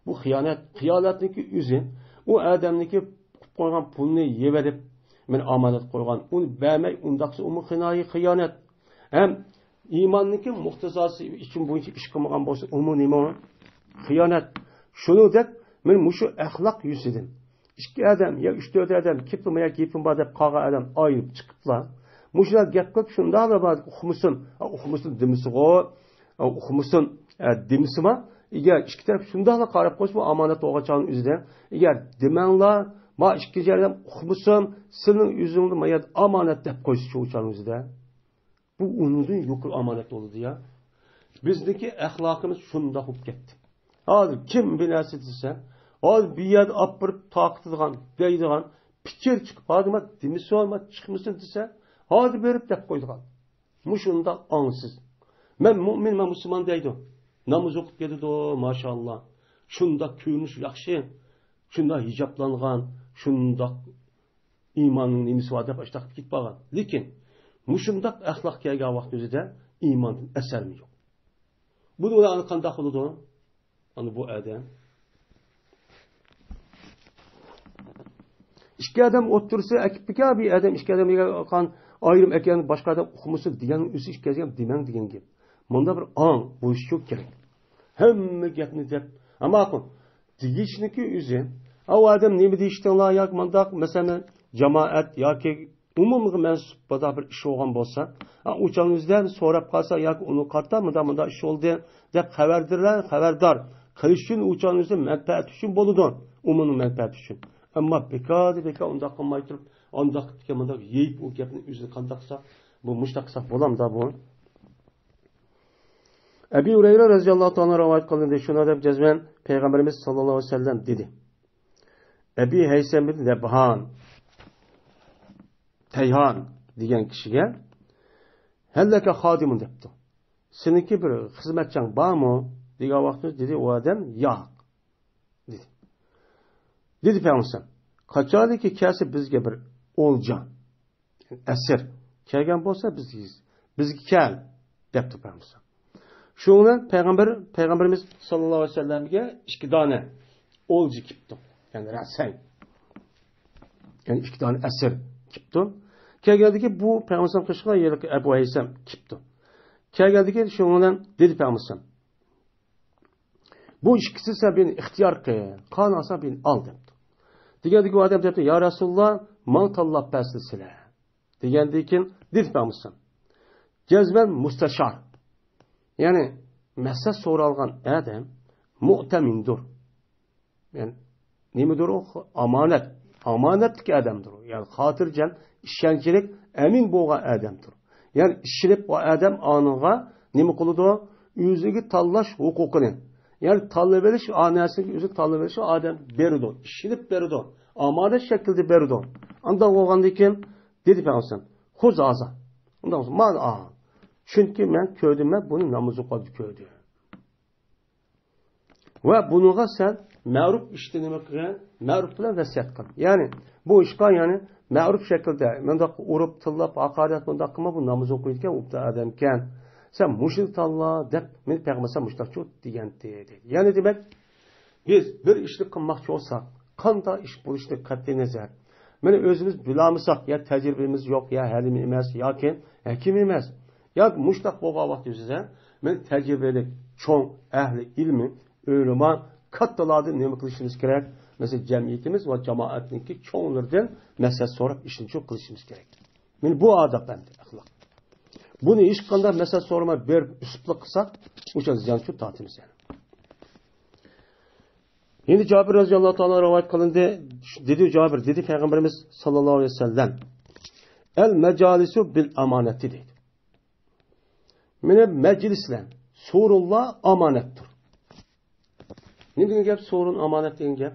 Bu hıyanet. Hıyanetniki üzü o adamniki koygan pulunu yeverip men amanet qo'ygan uni bermay undaqsa umi xiyonet ham iymonniki muhtazasi uchun bo'yicha ish qilmagan bo'lsa umi nima xiyonet shuni deb men mushu axloq yuzidan ikki odam yo 3-4 odam kepim yo kepim bor deb qolgan odam ayib chiqiblar mushular gap qilib shundoq bor uxmusin demisigo uxmusin demisima agar ikki taraf shundoqla qarab qo'ysa bu omonat o'g'achonning o'zida agar demanglar ma ikkinchi yerdan uqmusam sening o'zingni mayat omonat deb qo'ysiz shu uçan o'zida bu undan yuqur omonat bo'ladi ya bizniki axloqimiz shunda bo'lib ketdi. Hozir kim bir narsa desa, hozir bir yerda olib borib taqitadigan, deydigan fikir chiqib, hozir demisi olma chiqmasin desa, hozir berib deb qo'ydigan. Mushunda ongsiz. Men mu'min, men musulmon deydi. Namoz o'qib ketdi, maşallah. Shunda ko'rinish yaxshi. Shunda hijoblangan, shunda iymonning nimasi bor deb ashtaq ketib qolgan. Lekin mushundaq axloq kelgan vaqt o'zida iymonning asari yo'q. Buni ularni qanday qiladi? Ana bu odam ikki odam o'tirsa, akibga bir odam ikki odamga qan ayrim ekan boshqa odam uqmusi degan o'zi ikki odam demang degan gap. Bunda bir ong bo'lish yo'q kerak. Hamma gapni deb, ammo degishniki o'zi, o odam nima deyishdilar yoki mundaq masalan jamoat yoki umumiy mansub boda bir ish bo'lgan bo'lsa, o'changizdan so'rab qolsa yoki uni qarta munda ish bo'ldi deb xabardor qilish uchun o'changizning manfaati uchun bo'ladi, umumiy manfaati uchun. Ammo bekor undaq qilmay turib, undaq degan mundaq yeyib u gapni o'zini qandaqsa, bu mushtaqsa bo'lamda bu. Ebu Hureyre radhiyallohu ta'ala rivoyat qilindi, shuna deb jazman Payg'ambarimiz sollallohu alayhi vasallam dedi. Ebi Haysam bin Nebhan Tayhan degan kishiga hallaka xodimun debdi. Seniki bir xizmatchang bormi? degan vaqtda dedi u odam, yo'q. dedi. Dedi Payg'ambar, qachoniki kelsa bizga bir o'ljon, asir kelgan bo'lsa bizga kel debdi Payg'ambar. Shundan Payg'ambarimiz sollallohu alayhi vasallamga 2 dona o'lji kipti. Yani rasang. Yani 2 tane asir kipti. Kelgandiki bu Peygamber qishqa yerlik Ebu Haysam kipti. Kelgandiki shundan dedi Peygamber. Bu ikkisi sen beni ixtiyor qil, qanasa beni al debdi. Degandiki odam debdi, ya Rasululloh, man tanlab bersilar. Degandikin dedi Peygamber. Jazman mustashar. Yani mesaj so'ralgan adam mu'tamindir. Yani nimadir o? Amanet. Amanetlik adamdır o. Yani xotirjam, ishonchlik, amin bo'lgan adamdir. Yani ishilib o adam aniga nima qiladi? O'ziga tanlash huquqini. Yani tanlab olish onasiga o'zi tanlab olish odam beradi. Ishilib beradi. Amanet shaklida beradi. Unda bo'lgandan keyin dedi Payg'ambar, "Xuz azza." Undan so'ng "Man a." Chunki men ko'rdim, buni namozi qoldi ko'rdi. Va bunuga sen ma'ruf ishni nima qilgan? Ma'ruf bilan vasiyat qil. Ya'ni bu ishqa yani ma'ruf shaklda, mendaq urib, tillab, haqorat mendaq qilma, bu namoz o'qiydigan o'ta odam ekan. Sen mushrik tanla deb men payg'ambar mushtaqchi degan dedi. Ya'ni demak, biz bir ishni qilmoqchi bo'lsak, qanday ish bo'lishini qat'iy nazar. Mana o'zimiz bilamisak, ya tajribamiz yo'q, ya halim emas, yoki hakim emas. Yoki mushtaq bo'lgan vaqt o'zida men tajribali, cho'ng ahli ilmi, o'lama kattalarda nima qilishimiz kerak? Mesela cemiyetimiz ve cemaatninki çoğunlardan mesele sorup işini çok qilishimiz kerak. Men bu adab endi, axloq. Buni hech qanday mesele sorma berib üslup qilsak, o'sha ziyon shu tatimiz yani. Endi Jabir roziyallohu ta'ala rivoyat qilindi, dedi Payg'ambarimiz sallallohu alayhi vasallam, "El majalisu bil amanati" dedi. Mene meclisler sorunlar amanettir. Ne degan gap sorun amanet degan gap?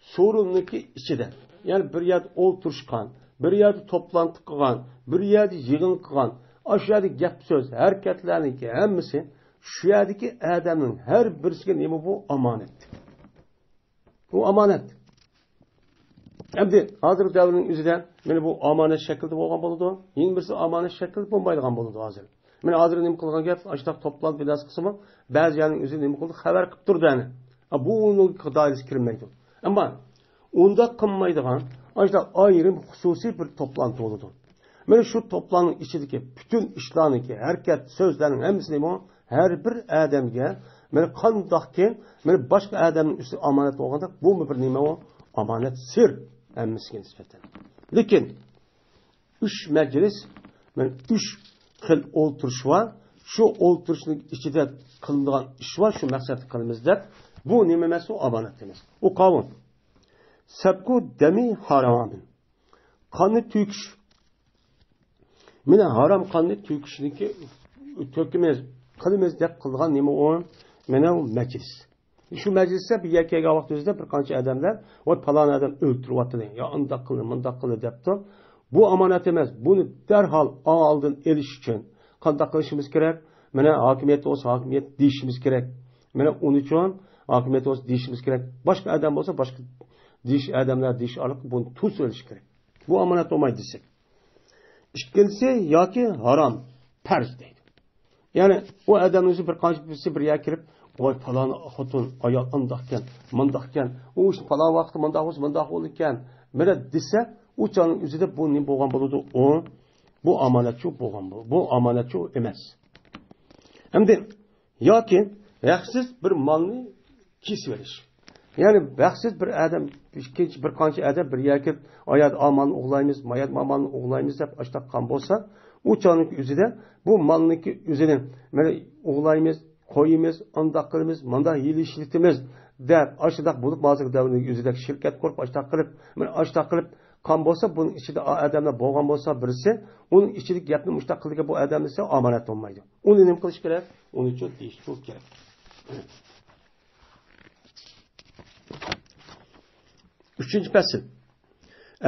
Sorunniki ichida. Yani bir yerde o'ltirishgan, bir yerde toplantı qilgan, bir yerde yig'in qilgan, aşağıda gap so'z, harakatlarniki hammasi shu yerdagi odamning har birisiga nima bu amanet. Bu amanet. Endi hozir davrning o'zida mana bu amanet shaklida bo'lgan bo'ladi. Yana birisi amanet shaklida bo'lmaydigan bo'ladi hozir. Mana hozir nima qilgan gap, ashtaq to'planib bilas qismi, ba'zilarning o'zi nima qildi, xabar qilib turdi ana. Bu uning doirasiga kirmaydi. Ammo unda qilmaydigan, ashtaq ayrim xususiy bir to'plantı bo'ladi. Mana shu to'planning ichidagi bütün ishlarniki, harakat, so'zlarning hammasini har bir odamga mana qandoqki, mana boshqa odamning usti omonat bo'lganda, bu bir nima o? Omonat sir hammasiga nisbatan. Lekin 3 majlis, mana 3 xil o'ltirish var. Shu o'ltirishning ichida qilingan ish var, shu maqsadni qilamiz deb, bu nima emas, u omonat emas. U qonun. Sabku dami haram. Qonni to'kish. Mana haram qonni to'kishniki to'kimiz qilamiz deb qilgan nima u? Mana u majlis. Shu majlisda bir yakkaga vaqt o'zida bir qancha odamlar, "Voy falon odam o'ltiryapti" degan. "Yo, undoq qildi, bundoq qildi" debdi. Bu omonat emas. Buni darhol oldin elish uchun qanday qilishimiz kerak? Mana hokimiyat bo'lsa, hokimiyat deyishimiz kerak. Mana uning uchun hokimiyat bo'lsa deyishimiz kerak. Boshqa odam bo'lsa, boshqa odamlar deyish orqali buni tuz olish kerak. Bu omonat bo'lmaydi desak. Ikkinchisi yoki harom, farz deydi. Ya'ni u odam o'zi bir qancha birisi bir yer kirib, "Voy falon xotin ayol undoqkan, mundoqkan, u falon vaqtda mundoq bo'lsa, mundoq bo'lgan" mana desa, u cho'ning o'zida bu nima bo'lgan bo'ladi? Bu omonatchi bo'lgan bo'ladi. Bu omonatchi emas. Hamda yoki vaqtsiz bir molni kesib verish. Ya'ni vaqtsiz bir odam, ikkinchi bir qancha odam bir yerga oyat amalni o'g'laymiz, mayat amalni o'g'laymiz deb ashtaqan bo'lsa, u cho'ning o'zida bu molniki o'zini mana o'g'laymiz, qo'yimiz, undoq qilamiz, manda yilishitimiz deb ashtaq bo'lib hozir davrning o'zida shirkat qurib ashtaq qilib qon bo'lsa, buning ichida odamlar bo'lgan bo'lsa birisi, uning ichida gapni mushtaq qilgan bu odam desa omonat bo'lmaydi. Uni nima qilish kerak? Uni uchun deyish kerak. Üçüncü fasl.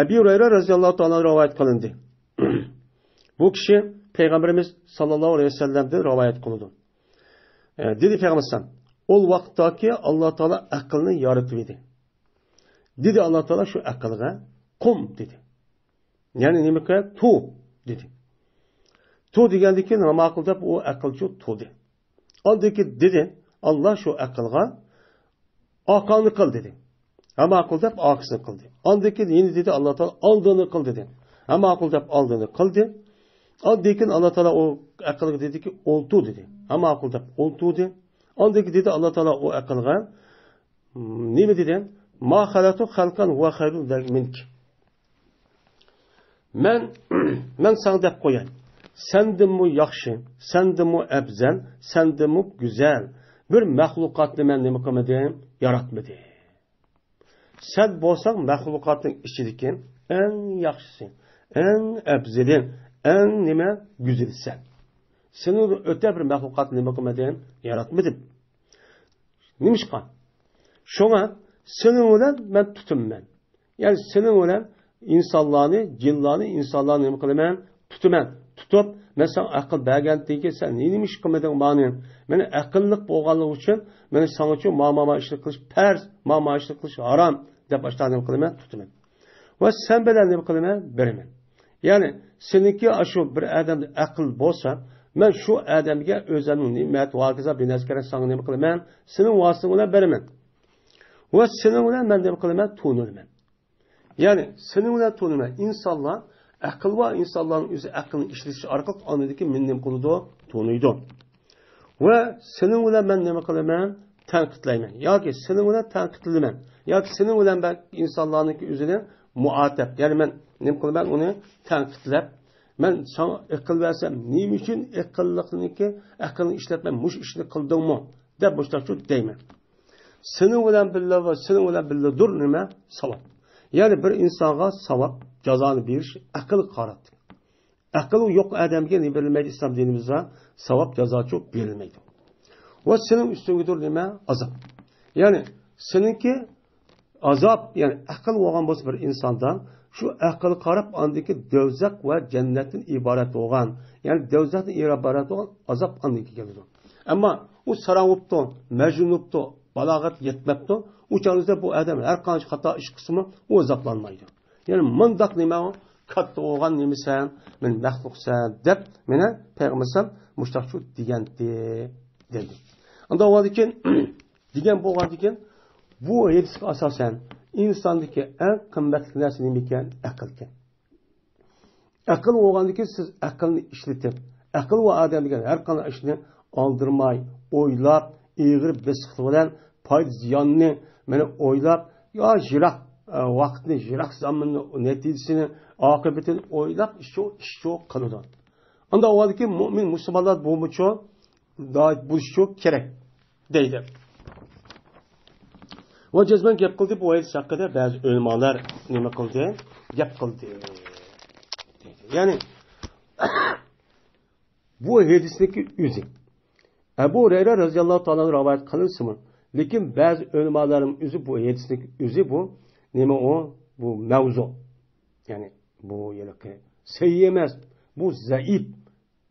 Ebu Hurayra radhiyallohu ta'ala rivoyat qilindi. Bu kishi Peygamberimiz sallallohu alayhi vasallamdan rivoyat qildi. Dedi Peygamberimiz, "Ol vaqtdagi Alloh taolo aqlni yaratib edi." Dedi Alloh taolo shu aqlga "Qum" dedi. Ya'ni nima kerak? Tu dedi. Tu degandiki nima ma'qul deb u aqlchi tudi. Oldiki dedi Alloh shu aqlga oqoni qil dedi. Ha ma'qul deb oqisini qildi. Oldiki yeni dedi Alloh taolo oldini qil dedi. Ha ma'qul deb oldini qildi. Oldiki Alloh taolo o aqlga dediki oltu dedi. Ha ma'qul deb oltudi. Oldiki dedi Alloh taolo o aqlga nima dedi? "Ma xalaqtu xalqan va xayrun mink." Men sana deb qo'yay. Sendimi yaxshi, sendimi afzal, sendimi go'zal bir mahluqotni men nima qilmadim? Yaratmadim. Sen bo'lsang mahluqotning ichidagi eng yaxshisi, eng afzali, eng nima go'zalsan. Seni o'ta bir mahluqotni nima qilmadim? Yaratmadim. Nimishqa? Shunga sening bilan men tutunman. Ya'ni sening bilan insonlarni, jinlarni, insonlarni nima qilaman? Tutaman. Tutib, men sen aql bergandan keyin sen nima ish qilmading meni? Meni aqlliq bo'lganligi uchun meni sen uchun ma'ma ishni qilish farz, ma'ma ishni qilish harom deb boshdan nima qilaman? Tutaman. Va sen bilan nima qilaman? Beraman. Ya'ni seniki shu bir odamda aql bo'lsa, men shu odamga o'zimning ne'mat va hokazo bir narsa sen nima qilaman? Sening vositing bilan beraman. Va sening bilan men nima qilaman? Tunulaman. Ya'ni sening bilan tunulaman. İnsanlar aql va insonlarning o'zi aqlni ishlatishi orqali onidagi men nima qiladi? Tunuydi. Va sening bilan men nima qilaman? Tanqidlayman. Yoki sening bilan tanqidlayman. Yoki sening bilan ben insonlarning o'zini muattab. Ya'ni men nima qilaman? Uni tanqidlab, men sana aql versem, nima uchun aqlni ishlatmay mush ishni qildingmi? deb boshqa deyman. Sening bilan billah va sening bilan billah dur nima? Savob. Ya'ni bir insonga savob jazoni berish aql qaratdi. Aql yo'q odamga nima berilmaydi islom dinimizda? Savob jazo çok berilmaydi. Va sening ustingdadir nima? Azob. Ya'ni seninki azob, ya'ni aql bo'lgan bo'lsa bir insondan shu aql qarab andiki dovzaq va jannatdan iborat bo'lgan, ya'ni dovzaqdan iborat bo'lgan azob andiki keladi. Ammo u saravubdi, majnunubdi, balog'at yetmabdi, u chog'da bu odam har qancha xato ish qilsa, u azoblanmaydi. Ya'ni mundaq nima katta bo'lgan nimisan, men maxluqsan deb meni payg'ambar mushtaqchu degandi dedi. Unda o'zikin degan bo'lgan ekan, bu hadisga asosan insondagi eng qimmatli narsa nima ekan? Aql ekan. Aql bo'lgandiki siz aqlni ishlatib, aql va odamga har qanday ishni oldirmay, o'ylab, ig'ir bisiqli bilan foyda ziyonni meni o'ylab, yo jiroq vaqtni, jiroq zamonning natijasini, oqibatini o'ylab ish qiladi. Unda o'ziki mu'min musulmonlar bo'lmoqchi, bo'lishi kerak deydi. Va jazman gap qildi bu hadis haqida ba'zi ulamolar nima qildi? Gap qildi. Ya'ni bu hadisdagi o'zi Ebu Hureyre radıyallahu ta'ala rivayet kılınsın. Lekin bazı ulemaların özü bu hadislik özü bu. Nima o? Bu mevzu. Yani bu yılki sahih emas. Bu zaif.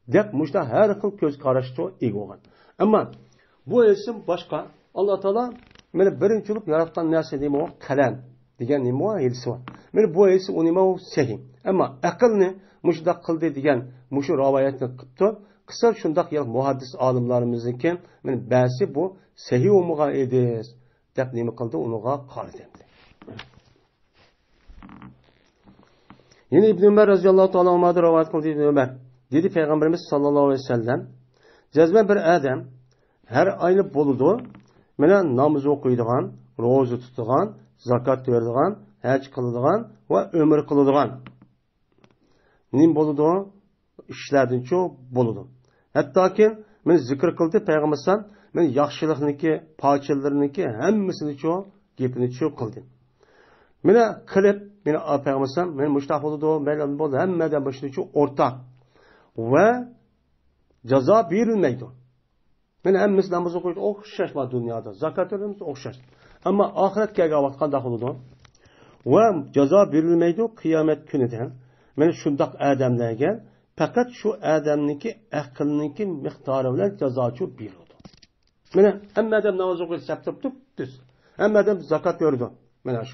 Dep muşta her xil ko'z qarashga ega bo'lgan. Ammo bu isim boshqa. Alloh taolo meni birinchilik yaratgan narsa nima o? Qalam degan nima o? Hadisi bor. Meni bu hadisi u nima o? Sahih. Ammo aqlni mushda qildi degan mushu rivoyatni qilibdi. Qisqa shundoq yil muhaddis olimlarimizniki meni ba'si bu sahih bo'lmagan edi deb nima qildi unuga qaradi. Yine İbn Ömer radıyallahu ta'ala anhu'dan rivayet kıldı İbn Ömer. Dedi Peygamberimiz sallallahu aleyhi ve sellem, cezme bir adam her aynı boludu. Mene namaz okuyduğun, rozu tutuğun, zakat verdiğin, hac kılıdığın ve ömür kılıdığın. Nim boludu? İşlerden çok boludu. Hatta ki men zikr kıldı Peygamberimiz men yaxşılıkniki, paçıllarınki hemmisini çok, gepini çok kıldı. Mene kılıp, mene Peygamberimiz men müştah boludu, men boludu, hemmeden başını çok ortak. Ve ceza verilmeydi. Yani hemmimiz namaz okuyup okşaş var dünyada. Zakat verimiz okşaş. Ama ahiret gelge vatkanda oldu. Ve ceza verilmeydi kıyamet günüden. Yani şundak adamlarga fakat şu adamniki akılniki miktarı bilen ceza çok verildi. Yani hem adam namaz okuyup saptıp düz. Hem adam zakat verdi. Yani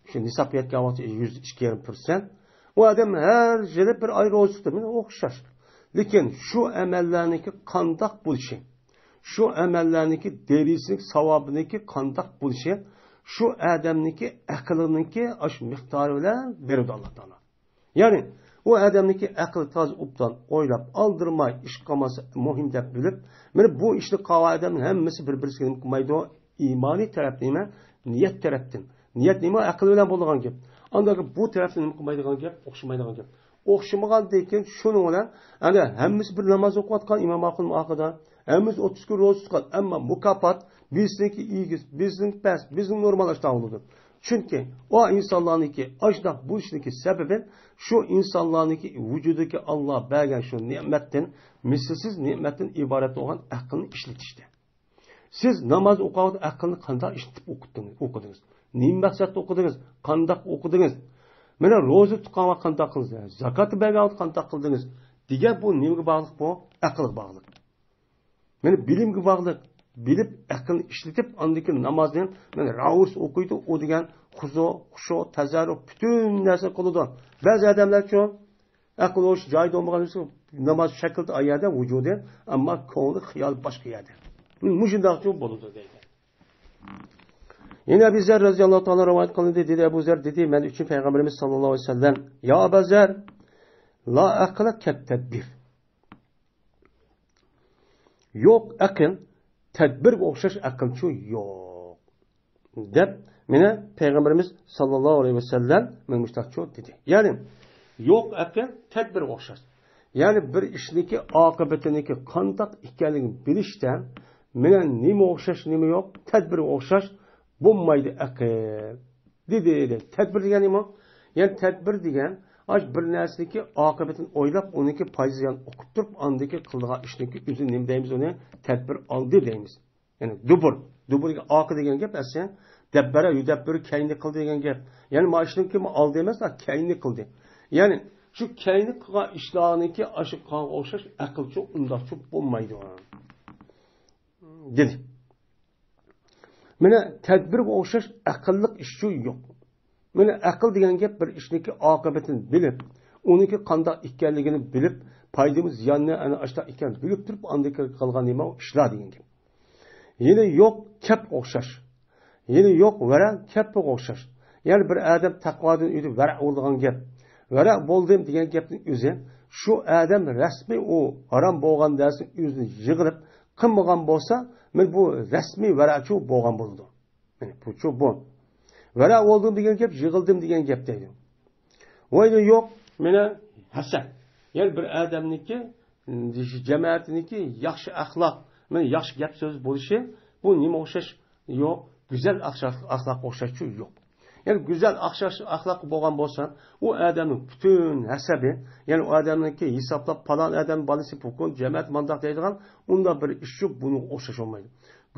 şu nisap yetki vakti 102%. O adam her yıl bir ayrı olsun. Yani okşaş. Lekin şu emellerniki kandak buluşu. Şu emellerniki derisinik savabıniki kandak buluşu. Şu adamniki akılıniki aş miktarı ile verir Allah Teala. Yani o adamniki akıl taz uptan oylap aldırmay iş kaması muhim dep bilip yani bu işli kavadamın hemmesi birbirine kılmaydı o imani tarafıyla niyet taraftan. Niyet nima akıl ile bulduğun gibi. Andaki bu taraftan kılmaydıgan gibi okşamaydıgan gibi. Okşamagan deyken şunun bilan yani hemmisi bir namaz okuyatgan imam akılın akıda hemmisi 30 gün roz tutgan ama mukafat bizniki iyigiz, bizning past, bizning normallaştırıldı. Çünkü o insanlarniki ajdaq bu işniki sebebi şu insanlarniki vücudaki Allah bergen şu nimetten misilsiz nimetten ibaret olan aklını işletişti. Siz namaz okuyan aklını qanday işletip okudunuz. Nima maqsadda okudunuz? Qanday okudunuz? Mana roza tutgan qanday qildingiz? Zakat bergan qanday qildingiz? Degan bu nimaga bog'liq bu? Aqlga bog'liq. Mana bilimga bog'liq. Bilib aqlni ishlatib andiki namozni mana ravus o'qiydi, u degan xushu, tazarruf bütün narsa qiladi. Ba'zi odamlarchi aql o'sh joyida bo'lmagan namoz shaklda ayada vujudi, ammo ko'ngli xiyol boshqa yerda. Bu shundoqchi bo'ladi deydi. Yine Ebu Zer radıyallahu ta'ala rivayet kılındı dedi. Ebu Zer dedi men için Peygamberimiz sallallahu aleyhi ve sellem ya Ebu Zer la akla ket tedbir. Yok akıl tedbir okşaş akıl şu yok. Dep mene Peygamberimiz sallallahu aleyhi ve sellem men müştakçı dedi. Yani yok akıl tedbir okşaş. Yani bir işniki akıbetiniki kandak ikenligini bilişten mene nime okşaş nime yok tedbir okşaş bulmaydı akıl. Dedi. Tedbir degani nima? Yani tedbir degan aş bir narsadagi oqibatini o'ylab, uniki payziyan o'qib turib, andagi qildigan ishniki o'zi nima deymiz uni? Tedbir oldi deymiz. Yani duburga oqi degan gap asli dabbara yudabbir kayni qildi degan gap. Yani mashiniki oldi emas, kayni qildi. Yani shu kayni qilgan ishlarniki aşı qon o'xshash aqlchi undoqchi bo'lmaydi. Dedi. Mana tadbirga o'xshash aqlliq ish yo'q. Mana aql degan gap bir ishniki oqibatini bilib, uniki qanday ekanligini bilib, foydamiz ziyonni ana ashta ekan bilib turib, andiki qilgan nima ishlar degan gap. Yine yo'q kap o'xshash. Yine yo'q vara kapga o'xshash. Ya'ni bir odam taqvodan o'tib vara bo'lgan gap. Vara bo'ldim degan gapning o'zi shu odam rasmiy u harom bo'lgan narsani o'zini yig'ilib qilmagan bo'lsa, men bu rasmiy varachu bo'lgan bo'ldi. Yani bu. Vara oldum degan gap, yig'ildim degan gap deydi. Voyda yo'q, mena hasan. Yani bir odamniki, jamoatiniki yaxshi axloq, men yaxshi gap so'z bo'lishi, bu nima o'xshash yo'q, go'zal axloq o'xshashi yo'q. Yani güzel ahlak bo'lgan bo'lsa, u odamning butun hasabi, ya'ni u odamniki hisoblab palon odam balisi pukun, jamoat mandaq deydigan, unda bir ish yo'q, buni o'xshash olmaydi.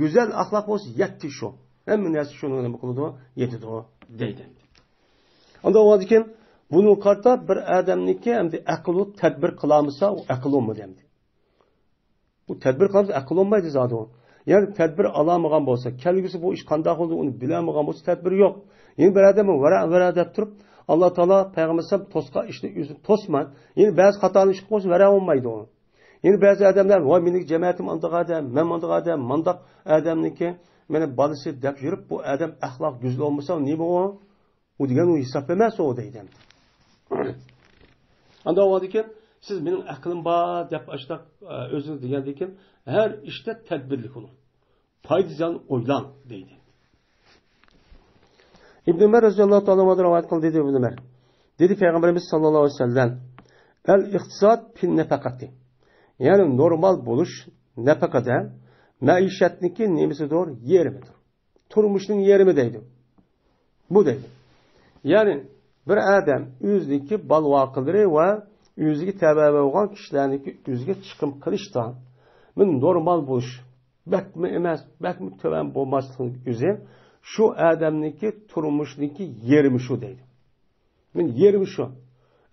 Güzel ahlak bo'lsa, yetti shu. Hamma narsa shuni nima qiladi, yetadi deydi. Unda o'zikin buni qarta bir odamniki hamda aql va tadbir qilamiza, u aql olmaydi hamda. Bu tadbir qilamiz, aql olmaydi zodi. Yani tedbir alamagan bolsa, kelgisi bu iş qanday oldu onu bilamagan bolsa tedbir yok. Yani bir adam vara deb turib, Allah Taala Peygamberimiz tosqa ishni o'zi tosma. Yani bazı xatolar ish qilsa vara olmaydi onu. Yani bazı adamlar, "Voy mening jamaatim andaqa adam, men andaqa adam, mandaq adamniki meni balisi deb yurib, bu adam axloq güzel olmasa ne bu? O degan o hisob emas o deydi. Anda o'zikin siz benim aqlim bor deb ashta o'zingiz degandikin her işte tedbirli olun. Faydadan oylan deydi. İbn Ömer radıyallahu ta'ala rivayet kıldı dedi İbn Ömer. Dedi Peygamberimiz sallallahu aleyhi ve sellem el-iktisad fil nefakati. Yani normal buluş nefakada maişetniki nemisi doğru yerimidir. Turmuşun yerimi deydi. Bu deydi. Yani bir adam yüzdeki bal vakıları ve yüzdeki tebebe olan kişilerdeki yüzge çıkım kılıştan men normal buluş, bakma emas, bakma töven bo'lmaslik o'zi shu odamniki turmushniki yerimi shu deydi. Men yerimi shu.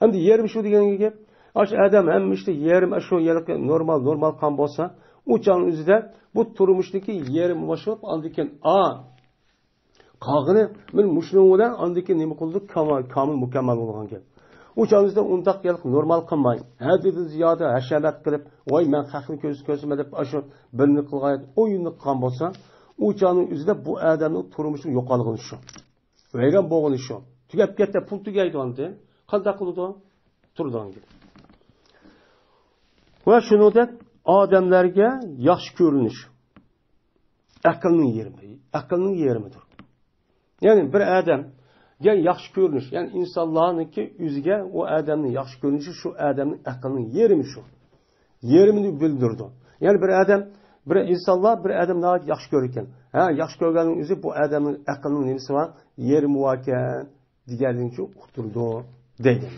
Endi yerimi shu degan gap, ash odam ham işte yerim shu yerga normal qon bo'lsa, o'chan o'zida bu turmushniki yerimi boshib andikin qog'ini men mushning bilan andikin nima qildi? Kamil mukammal bo'lgan gap. Uçağınızda undaq gelip normal kılmayın. Hadidi ziyade haşemet kılıp, vay men haqni ko'zime deb aşu birini kılgayet oyunlu kan bolsa, uçağının üzerinde bu adamın turmuşun yo'qolgani şu. Vayron bo'lgani şu. Tugab ketdi, pul tugaydi onda. Qanday qildi? Turdan gibi. Va shuningdek odamlarga yaxshi ko'rinish aqlning yerimidir. Yani bir adam yani yaxshi ko'rinish, yani insonlarniki o'ziga o odamning yaxshi ko'rinishi shu odamning aqlining yerimi shu. Yerimini bildirdi. Yani bir insonlar bir odamni yaxshi ko'rar ekan. Ha, yaxshi ko'rganning o'zi bu odamning aqlining nimasi bor? Yerimi bor ekan degandan shu uqtirdi deydi.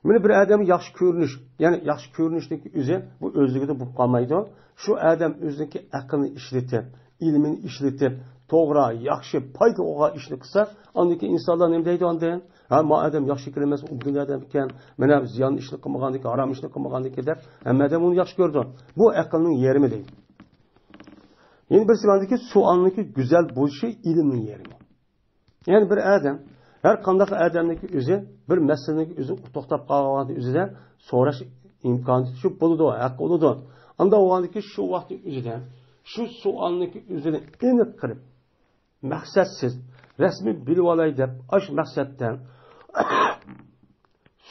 Mana bir odam yaxshi ko'rinish, yani yaxshi ko'rinishniki o'zi bu o'zligida bo'lib qolmaydi. Shu odam o'ziniki aqlini ishlatib, ilmini ishlatib, to'g'ri, yaxshi, foydali ishni qilsa, andiki insonlar nima deydi ondan? Ha, ma odam yaxshi kirmas, u dunyodan ekan, mana ziyon ishni qilmagandiki, harom ishni qilmagandiki deb, hamma odam uni yaxshi ko'rdi. Bu aqlning yerimi deydi. Yeni bir simandaki sualniki güzel bo'lishi ilmning yerimi. Yani bir odam her qanday odamniki o'zi bir masalaniki o'zi to'xtab qolganda o'zida so'rash imkoni shu bo'ladi, haq bo'ladi. Anda o'g'andiki shu vaqtning o'zida shu savolniki o'zini aniq qilib maqsadsiz rasmiy bilib olay deb ash maqsaddan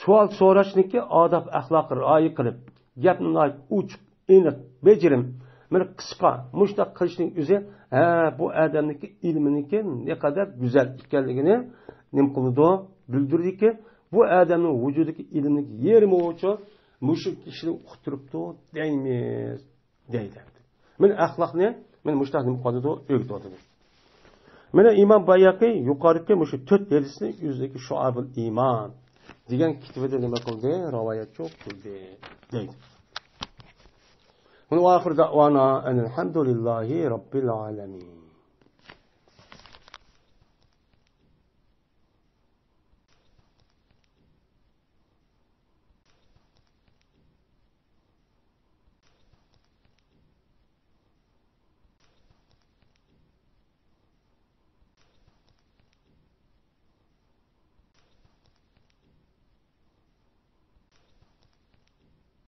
savol so'rashniki odob axloqqa rioya qilib gapni uchiq aniq bejirim mana qisqa mushtaq qilishning o'zi bu odamniki ilminiki ne kadar güzel ekanligini nim qildi bildirdiki bu odamning vujudidagi ilmning yerimi uchun mushu kishini uqtiribdi deymiz deydi. Men axloqni men mushtaq nim qildi o'rgatdi. Mana Imom Bayhaqi yuqorida mushu 4 hadisni o'zidagi Shu'abul Iymon degan kitobida nima qildi? Rivoyat qildi deydi. Va oxir da'vona alhamdulillahi robbil alamin.